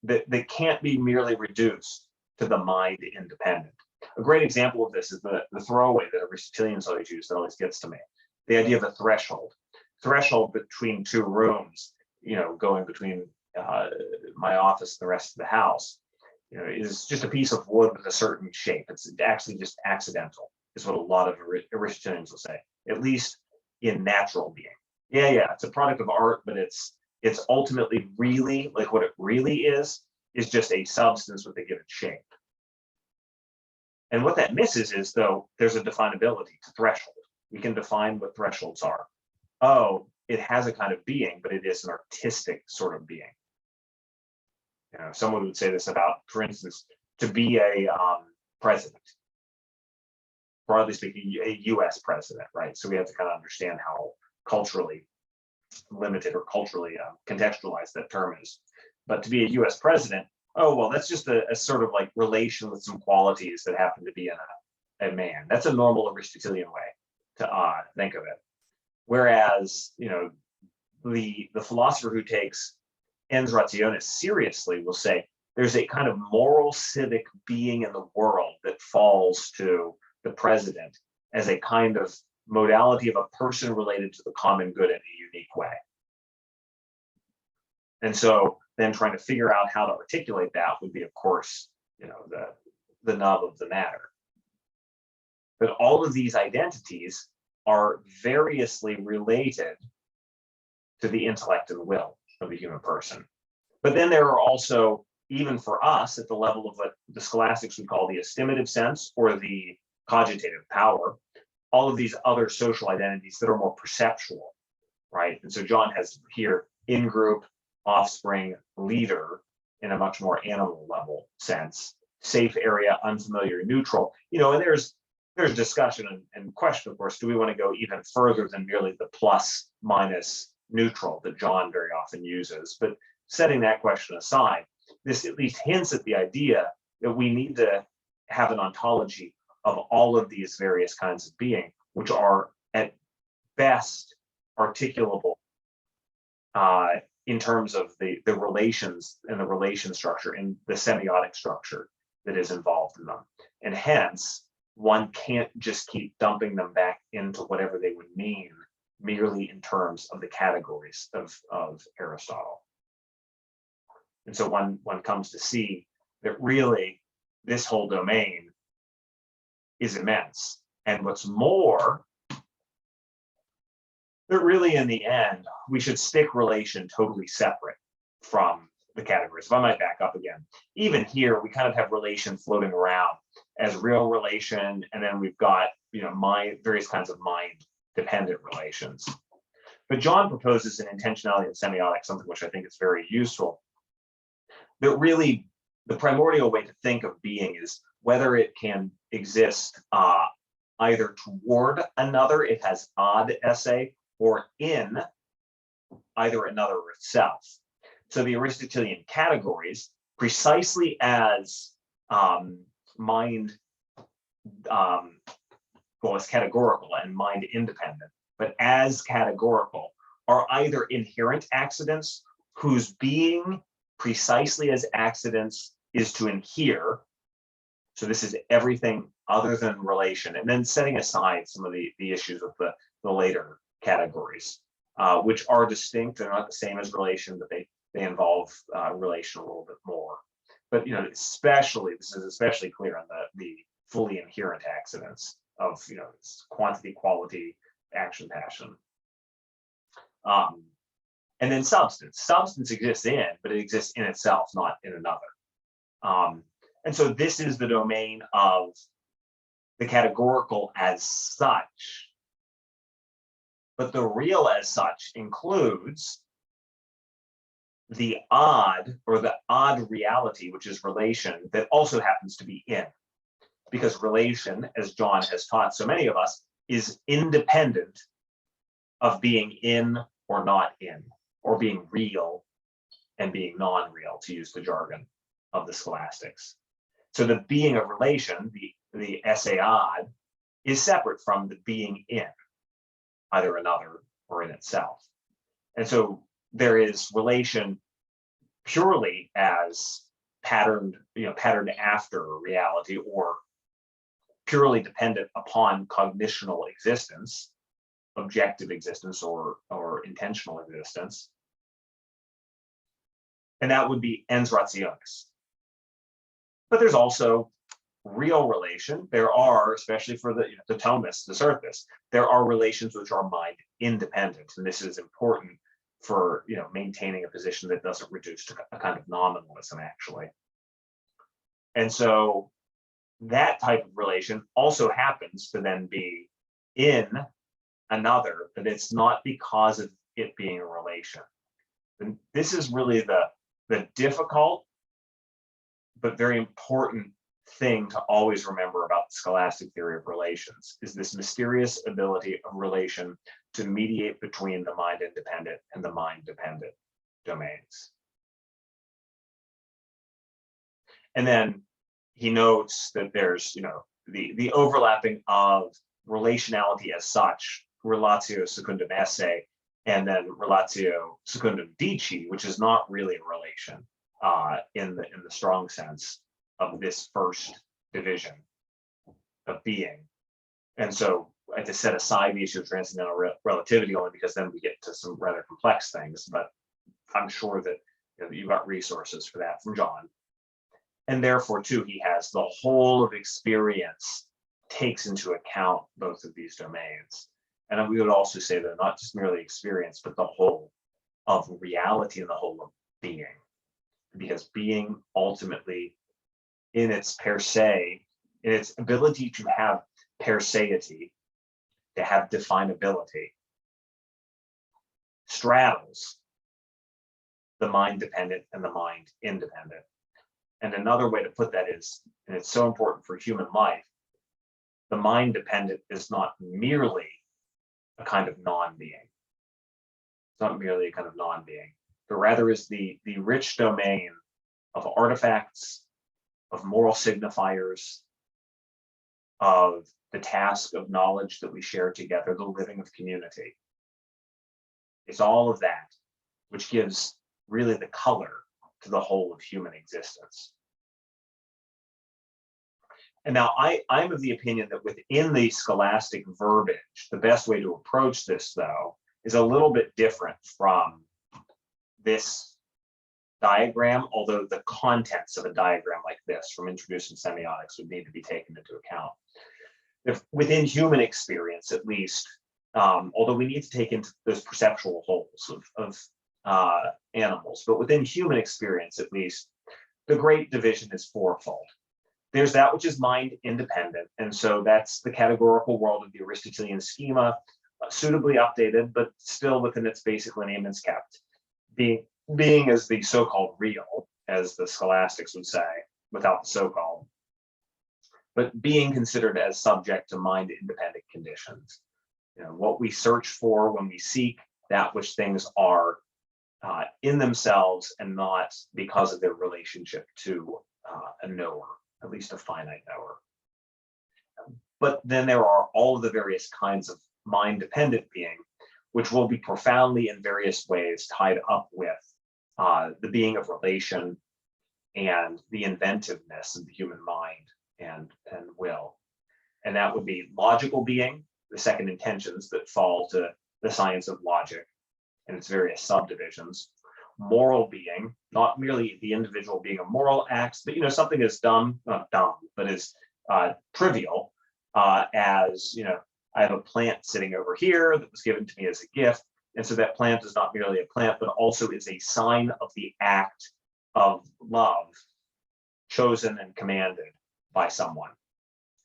that can't be merely reduced to the mind independent. A great example of this is the throwaway that Aristotelians always use that always gets to me. The idea of a threshold between two rooms, going between my office and the rest of the house. is just a piece of wood with a certain shape. It's actually just accidental, is what a lot of Aristotelians will say, at least in natural being. Yeah, it's a product of art, but it's ultimately really, like what it really is just a substance with a given shape. And what that misses is, though, there's a definability to threshold. We can define what thresholds are. Oh, it has a kind of being, but it is an artistic sort of being. Someone would say this about, for instance, to be a president, broadly speaking, a US president, right? So we have to kind of understand how culturally limited or culturally contextualized that term is. But to be a US president, oh, well, that's just a sort of like relation with some qualities that happen to be in a man. That's a normal Aristotelian way to think of it. Whereas, the philosopher who takes ens rationis seriously will say there's a kind of moral civic being in the world that falls to the president as a kind of modality of a person related to the common good in a unique way. And so then trying to figure out how to articulate that would be, of course, the nub of the matter. But all of these identities are variously related to the intellect and will of the human person. But then there are also, even for us, at the level of what the scholastics would call the estimative sense or the cogitative power, all of these other social identities that are more perceptual, right? And so John has here in-group, offspring, leader in a much more animal level sense, safe area, unfamiliar, neutral, and there's discussion and question, of course, do we want to go even further than merely the plus minus neutral that John very often uses? But setting that question aside, this at least hints at the idea that we need to have an ontology of all of these various kinds of being, which are at best articulable in terms of the relations and the relation structure and the semiotic structure that is involved in them. And hence, one can't just keep dumping them back into whatever they would mean merely in terms of the categories of Aristotle. And so one comes to see that really this whole domain is immense. And what's more, that really in the end, we should stick relation totally separate from the categories. If I might back up again, even here, we kind of have relation floating around as real relation, and then we've got, various kinds of mind-dependent relations. But John proposes in Intentionality and Semiotic something which I think is very useful, that really the primordial way to think of being is whether it can exist either toward another, it has ad esse, or in either another or itself. So the Aristotelian categories, precisely as mind, is categorical and mind independent, but as categorical, are either inherent accidents whose being precisely as accidents is to inhere. So this is everything other than relation, and then setting aside some of the issues with the later categories, which are distinct. They're not the same as relation, but they involve relation a little bit more. But especially, this is especially clear on the fully inherent accidents of quantity, quality, action, passion. And then substance. Substance exists in, but it exists in itself, not in another. And so this is the domain of the categorical as such. But the real as such includes the odd or the odd reality, which is relation, that also happens to be in. Because relation, as John has taught so many of us, is independent of being in or not in, or being real and being non-real, to use the jargon of the scholastics. So the being of relation, the esse ad, is separate from the being in, either another or in itself. And so there is relation purely as patterned after reality, or purely dependent upon cognitional existence, objective existence, or intentional existence. And that would be ens rationis. But there's also real relation. There are, especially for the Thomists, the Surfists, there are relations which are mind independent, and this is important for maintaining a position that doesn't reduce to a kind of nominalism, actually. And so that type of relation also happens to then be in another, but it's not because of it being a relation. And this is really the difficult but very important thing to always remember about the scholastic theory of relations, is this mysterious ability of relation to mediate between the mind independent and the mind dependent domains. And then he notes that there's the overlapping of relationality as such, relatio secundum esse, and then relatio secundum dici, which is not really a relation in the strong sense of this first division of being. And so I had to set aside the issue of transcendental relativity only because then we get to some rather complex things, but I'm sure that you've got resources for that from John. And therefore, too, he has the whole of experience takes into account both of these domains. And we would also say that not just merely experience, but the whole of reality and the whole of being. Because being ultimately, in its per se, in its ability to have per seity, to have definability, straddles the mind dependent and the mind independent. And another way to put that is, and it's so important for human life, the mind dependent is not merely a kind of non-being. It's not merely a kind of non-being, but rather is the rich domain of artifacts, of moral signifiers, of the task of knowledge that we share together, the living of community. It's all of that which gives really the color to the whole of human existence. And now I'm of the opinion that within the scholastic verbiage, the best way to approach this, though, is a little bit different from this diagram, although the contents of a diagram like this from Introducing Semiotics would need to be taken into account. If within human experience, at least, although we need to take into those perceptual wholes of animals, but within human experience, at least, the great division is fourfold. There's that which is mind independent, and so that's the categorical world of the Aristotelian schema, suitably updated, but still within its basic lineaments kept. Being as the so-called real, as the scholastics would say, without the so-called, but being considered as subject to mind-independent conditions. What we search for when we seek that which things are in themselves and not because of their relationship to a knower, at least a finite knower. But then there are all of the various kinds of mind-dependent being, which will be profoundly in various ways tied up with the being of relation and the inventiveness of the human mind and will. And that would be logical being, the second intentions that fall to the science of logic and its various subdivisions. Moral being, not merely the individual being a moral act, but something as dumb, not dumb, but as trivial as I have a plant sitting over here that was given to me as a gift, and so that plant is not merely a plant, but also is a sign of the act of love chosen and commanded by someone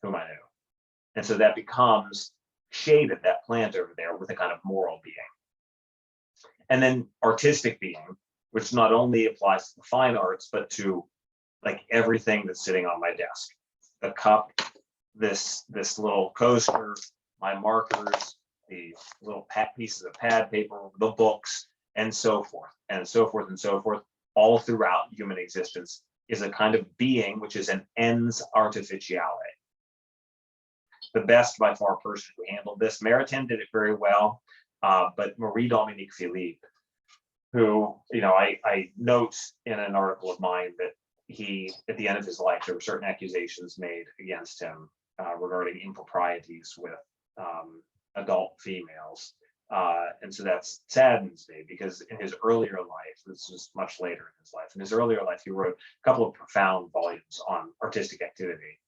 whom I knew. And so that becomes shaded, that plant over there, with a kind of moral being. And then artistic being, which not only applies to the fine arts, but to like everything that's sitting on my desk. The cup, this little coaster, my markers, the little pieces of pad paper, the books, and so forth, and so forth, and so forth, all throughout human existence is a kind of being which is an ens artificiale. The best by far person who handled this, Maritain did it very well, but Marie-Dominique Philippe, who, I note in an article of mine that he, at the end of his life, there were certain accusations made against him regarding improprieties with adult females. And so that saddens me, because in his earlier life, this was much later in his life, in his earlier life, he wrote a couple of profound volumes on artistic activity,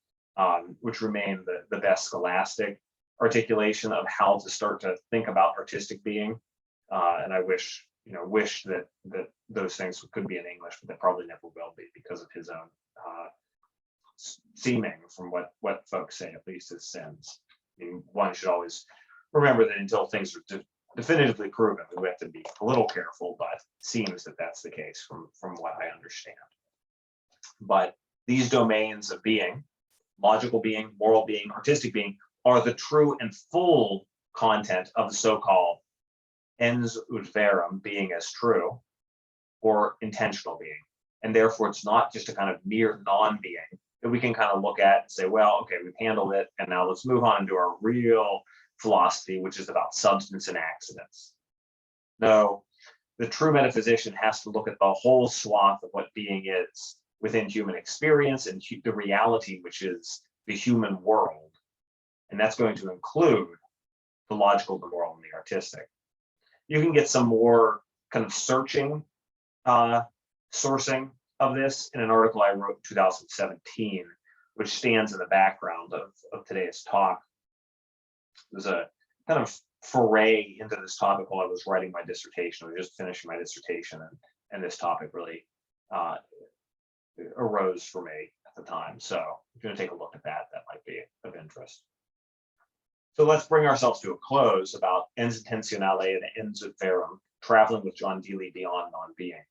which remain the best scholastic articulation of how to start to think about artistic being. And I wish that those things could be in English, but they probably never will be, because of his own seeming, from what folks say, at least his sins. I mean, one should always remember that until things are definitively proven, we have to be a little careful, but it seems that that's the case from what I understand. But these domains of being, logical being, moral being, artistic being, are the true and full content of the so-called ens ut verum, being as true, or intentional being. And therefore, it's not just a kind of mere non-being that we can kind of look at and say, well, okay, we've handled it, and now let's move on to our real philosophy, which is about substance and accidents. No, the true metaphysician has to look at the whole swath of what being is within human experience and the reality, which is the human world. And that's going to include the logical, the moral, and the artistic. You can get some more kind of searching sourcing of this in an article I wrote in 2017, which stands in the background of today's talk. It was a kind of foray into this topic while I was writing my dissertation. I was just finishing my dissertation, and this topic really arose for me at the time. So I'm going to take a look at that. That might be of interest. So let's bring ourselves to a close about ens intentionale and ens ut verum, traveling with John Deely beyond non-being.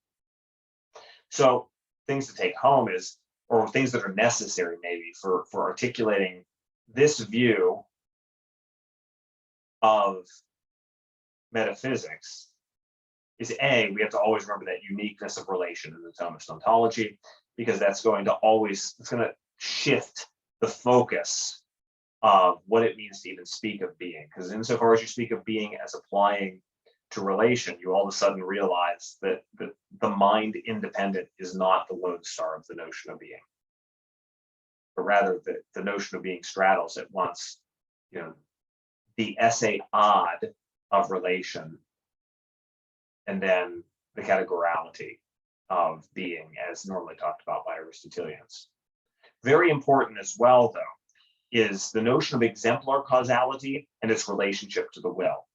So things to take home is, or things that are necessary maybe for articulating this view of metaphysics, is A, we have to always remember that uniqueness of relation in the Thomist ontology, because that's going to shift the focus of what it means to even speak of being. Because insofar as you speak of being as applying to relation, you all of a sudden realize that the mind independent is not the lodestar of the notion of being, but rather the notion of being straddles at once, the essay odd of relation, and then the categorality of being, as normally talked about by Aristotelians. Very important as well, though, is the notion of exemplar causality and its relationship to the will.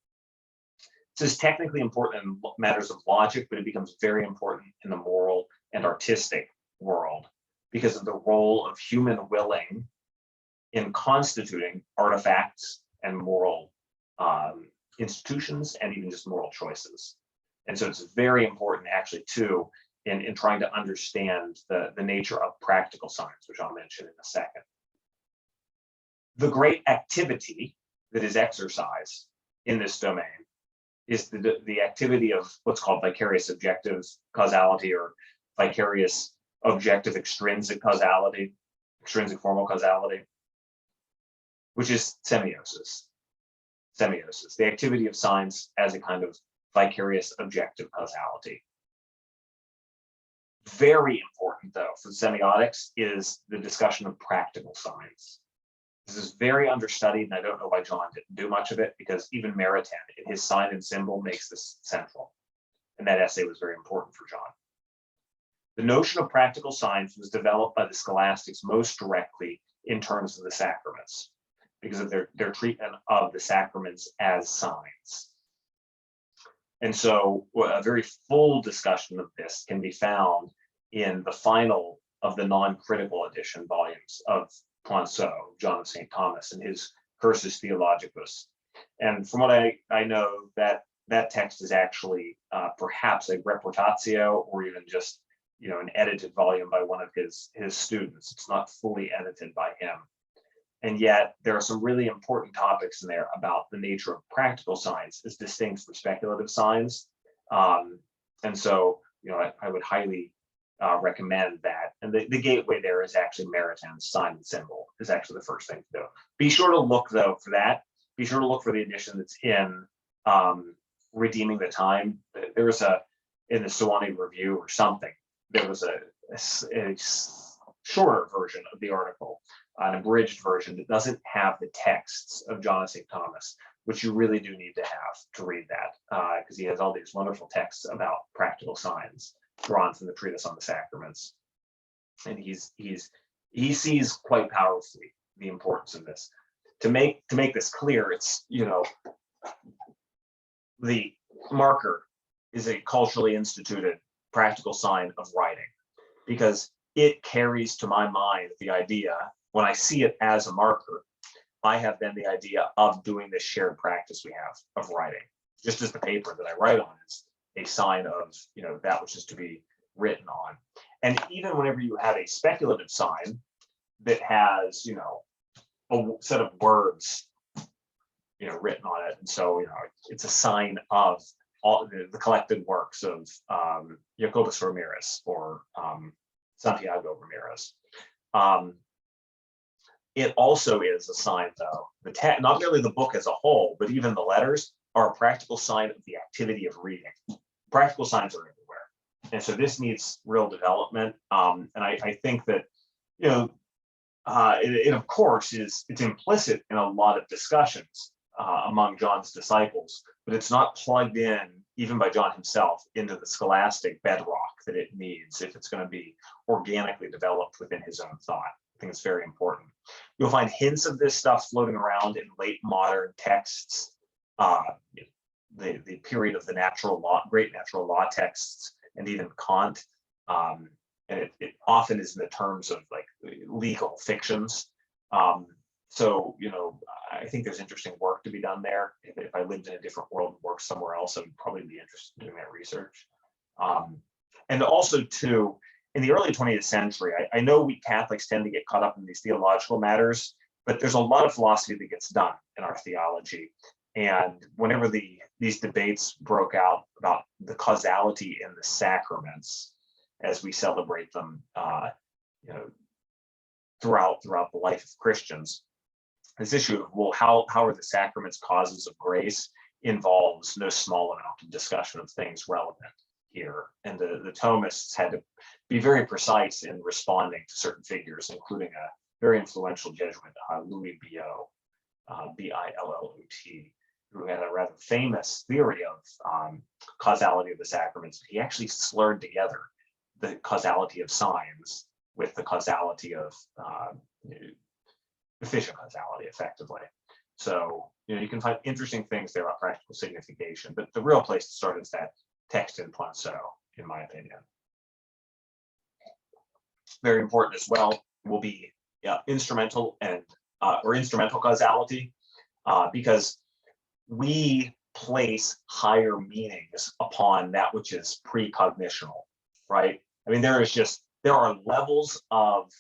This is technically important in matters of logic, but it becomes very important in the moral and artistic world because of the role of human willing in constituting artifacts and moral institutions, and even just moral choices. And so it's very important, actually, too, in trying to understand the nature of practical science, which I'll mention in a second. The great activity that is exercised in this domain is the activity of what's called vicarious objective causality, or vicarious objective extrinsic causality, extrinsic formal causality, which is semiosis. Semiosis, the activity of science as a kind of vicarious objective causality. Very important, though, for semiotics is the discussion of practical science. This is very understudied, and I don't know why John didn't do much of it, because even Maritain, in his sign and symbol, makes this central. And that essay was very important for John. The notion of practical science was developed by the scholastics most directly in terms of the sacraments, because of their treatment of the sacraments as signs. And so a very full discussion of this can be found in the final of the non-critical edition volumes of Poinsot, John of St. Thomas, and his Cursus Theologicus. And from what I know, that text is actually perhaps a reportatio, or even just an edited volume by one of his students. It's not fully edited by him. And yet there are some really important topics in there about the nature of practical science as distinct from speculative science. And so, I would highly recommend that. And the gateway there is actually Maritain's sign and symbol is actually the first thing to do. Be sure to look, though, for that. Be sure to look for the edition that's in Redeeming the Time. There was in the Sewanee Review or something, there was a shorter version of the article, an abridged version that doesn't have the texts of John of St. Thomas, which you really do need to have to read that, because he has all these wonderful texts about practical signs drawn from the treatise on the sacraments. And he sees quite powerfully the importance of this. To make this clear, it's, the marker is a culturally instituted practical sign of writing, because it carries to my mind the idea, when I see it as a marker, I have then the idea of doing this shared practice we have of writing, just as the paper that I write on is a sign of, that which is to be written on. And even whenever you have a speculative sign that has, a set of words, written on it, and so, it's a sign of all the collected works of Jacobus Ramirez or Santiago Ramirez. It also is a sign, though, not merely the book as a whole, but even the letters are a practical sign of the activity of reading. Practical signs are everywhere. And so this needs real development. And I think that, it of course it's implicit in a lot of discussions among John's disciples, but it's not plugged in, even by John himself, into the scholastic bedrock that it needs if it's going to be organically developed within his own thought. I think it's very important. You'll find hints of this stuff floating around in late modern texts, the period of the natural law, great natural law texts, and even Kant. And it often is in the terms of like legal fictions. So, I think there's interesting work to be done there. If I lived in a different world and worked somewhere else, I would probably be interested in doing that research. And also, too, in the early 20th century, I know we Catholics tend to get caught up in these theological matters, but there's a lot of philosophy that gets done in our theology. And whenever these debates broke out about the causality in the sacraments as we celebrate them, throughout the life of Christians, this issue of, well, how are the sacraments causes of grace involves no small amount of discussion of things relevant here. And the Thomists had to be very precise in responding to certain figures, including a very influential Jesuit, Louis Billot, Billot, who had a rather famous theory of causality of the sacraments. He actually slurred together the causality of signs with the causality of efficient causality, effectively. So, you can find interesting things there about practical signification, but the real place to start is that text in Poinsot, in my opinion. Very important as well will be instrumental and or instrumental causality, because we place higher meanings upon that which is precognitional, right? I mean, there are levels of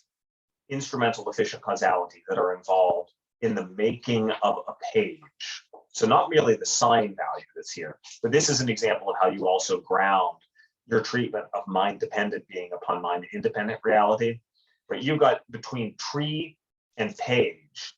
instrumental efficient causality that are involved in the making of a page. So not merely the sign value that's here, but this is an example of how you also ground your treatment of mind-dependent being upon mind-independent reality. But you've got between tree and page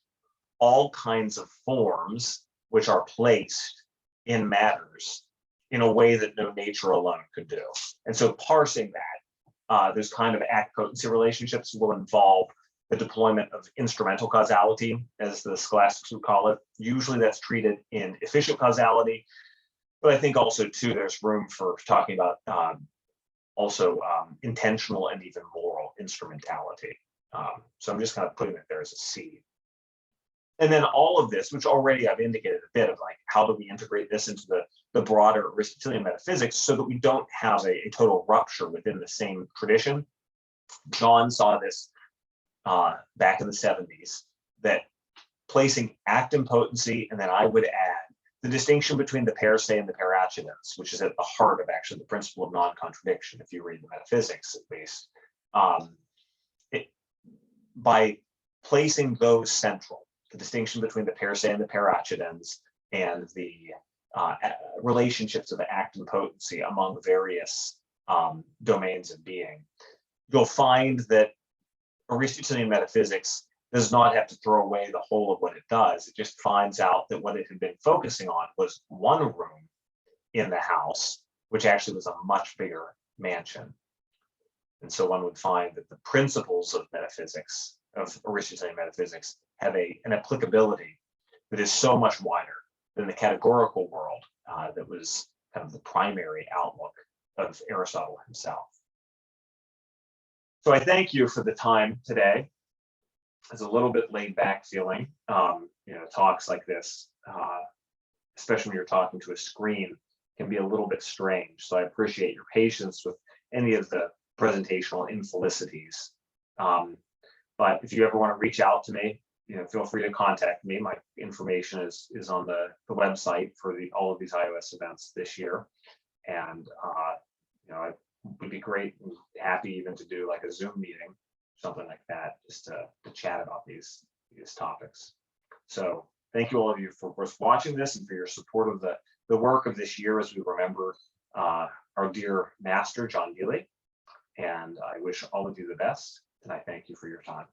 all kinds of forms which are placed in matters in a way that no nature alone could do. And so parsing that, those kind of act-potency relationships will involve the deployment of instrumental causality, as the scholastics would call it. Usually that's treated in efficient causality, but I think also too there's room for talking about also intentional and even moral instrumentality. So I'm just kind of putting it there as a seed. And then all of this, which already I've indicated a bit of, like, how do we integrate this into the broader Aristotelian metaphysics so that we don't have a total rupture within the same tradition. John saw this back in the 70s, that placing actum potency, and then I would add the distinction between the per se and the per accidens, which is at the heart of actually the principle of non-contradiction, if you read the metaphysics at least, by placing those central, the distinction between the per se and the per accidens, and the relationships of the actum potency among various domains of being, you'll find that Aristotelian metaphysics does not have to throw away the whole of what it does. It just finds out that what it had been focusing on was one room in the house, which actually was a much bigger mansion. And so one would find that the principles of metaphysics, of Aristotelian metaphysics, have an applicability that is so much wider than the categorical world that was kind of the primary outlook of Aristotle himself. So I thank you for the time today. It's a little bit laid back feeling. Talks like this, especially when you're talking to a screen, can be a little bit strange. So I appreciate your patience with any of the presentational infelicities. But if you ever want to reach out to me, feel free to contact me. My information is on the website for all of these iOS events this year. And it would be great and happy even to do like a Zoom meeting, something like that, just to chat about these topics. So thank you all of you for watching this and for your support of the work of this year as we remember our dear master, John Deely. And I wish all of you the best, and I thank you for your time.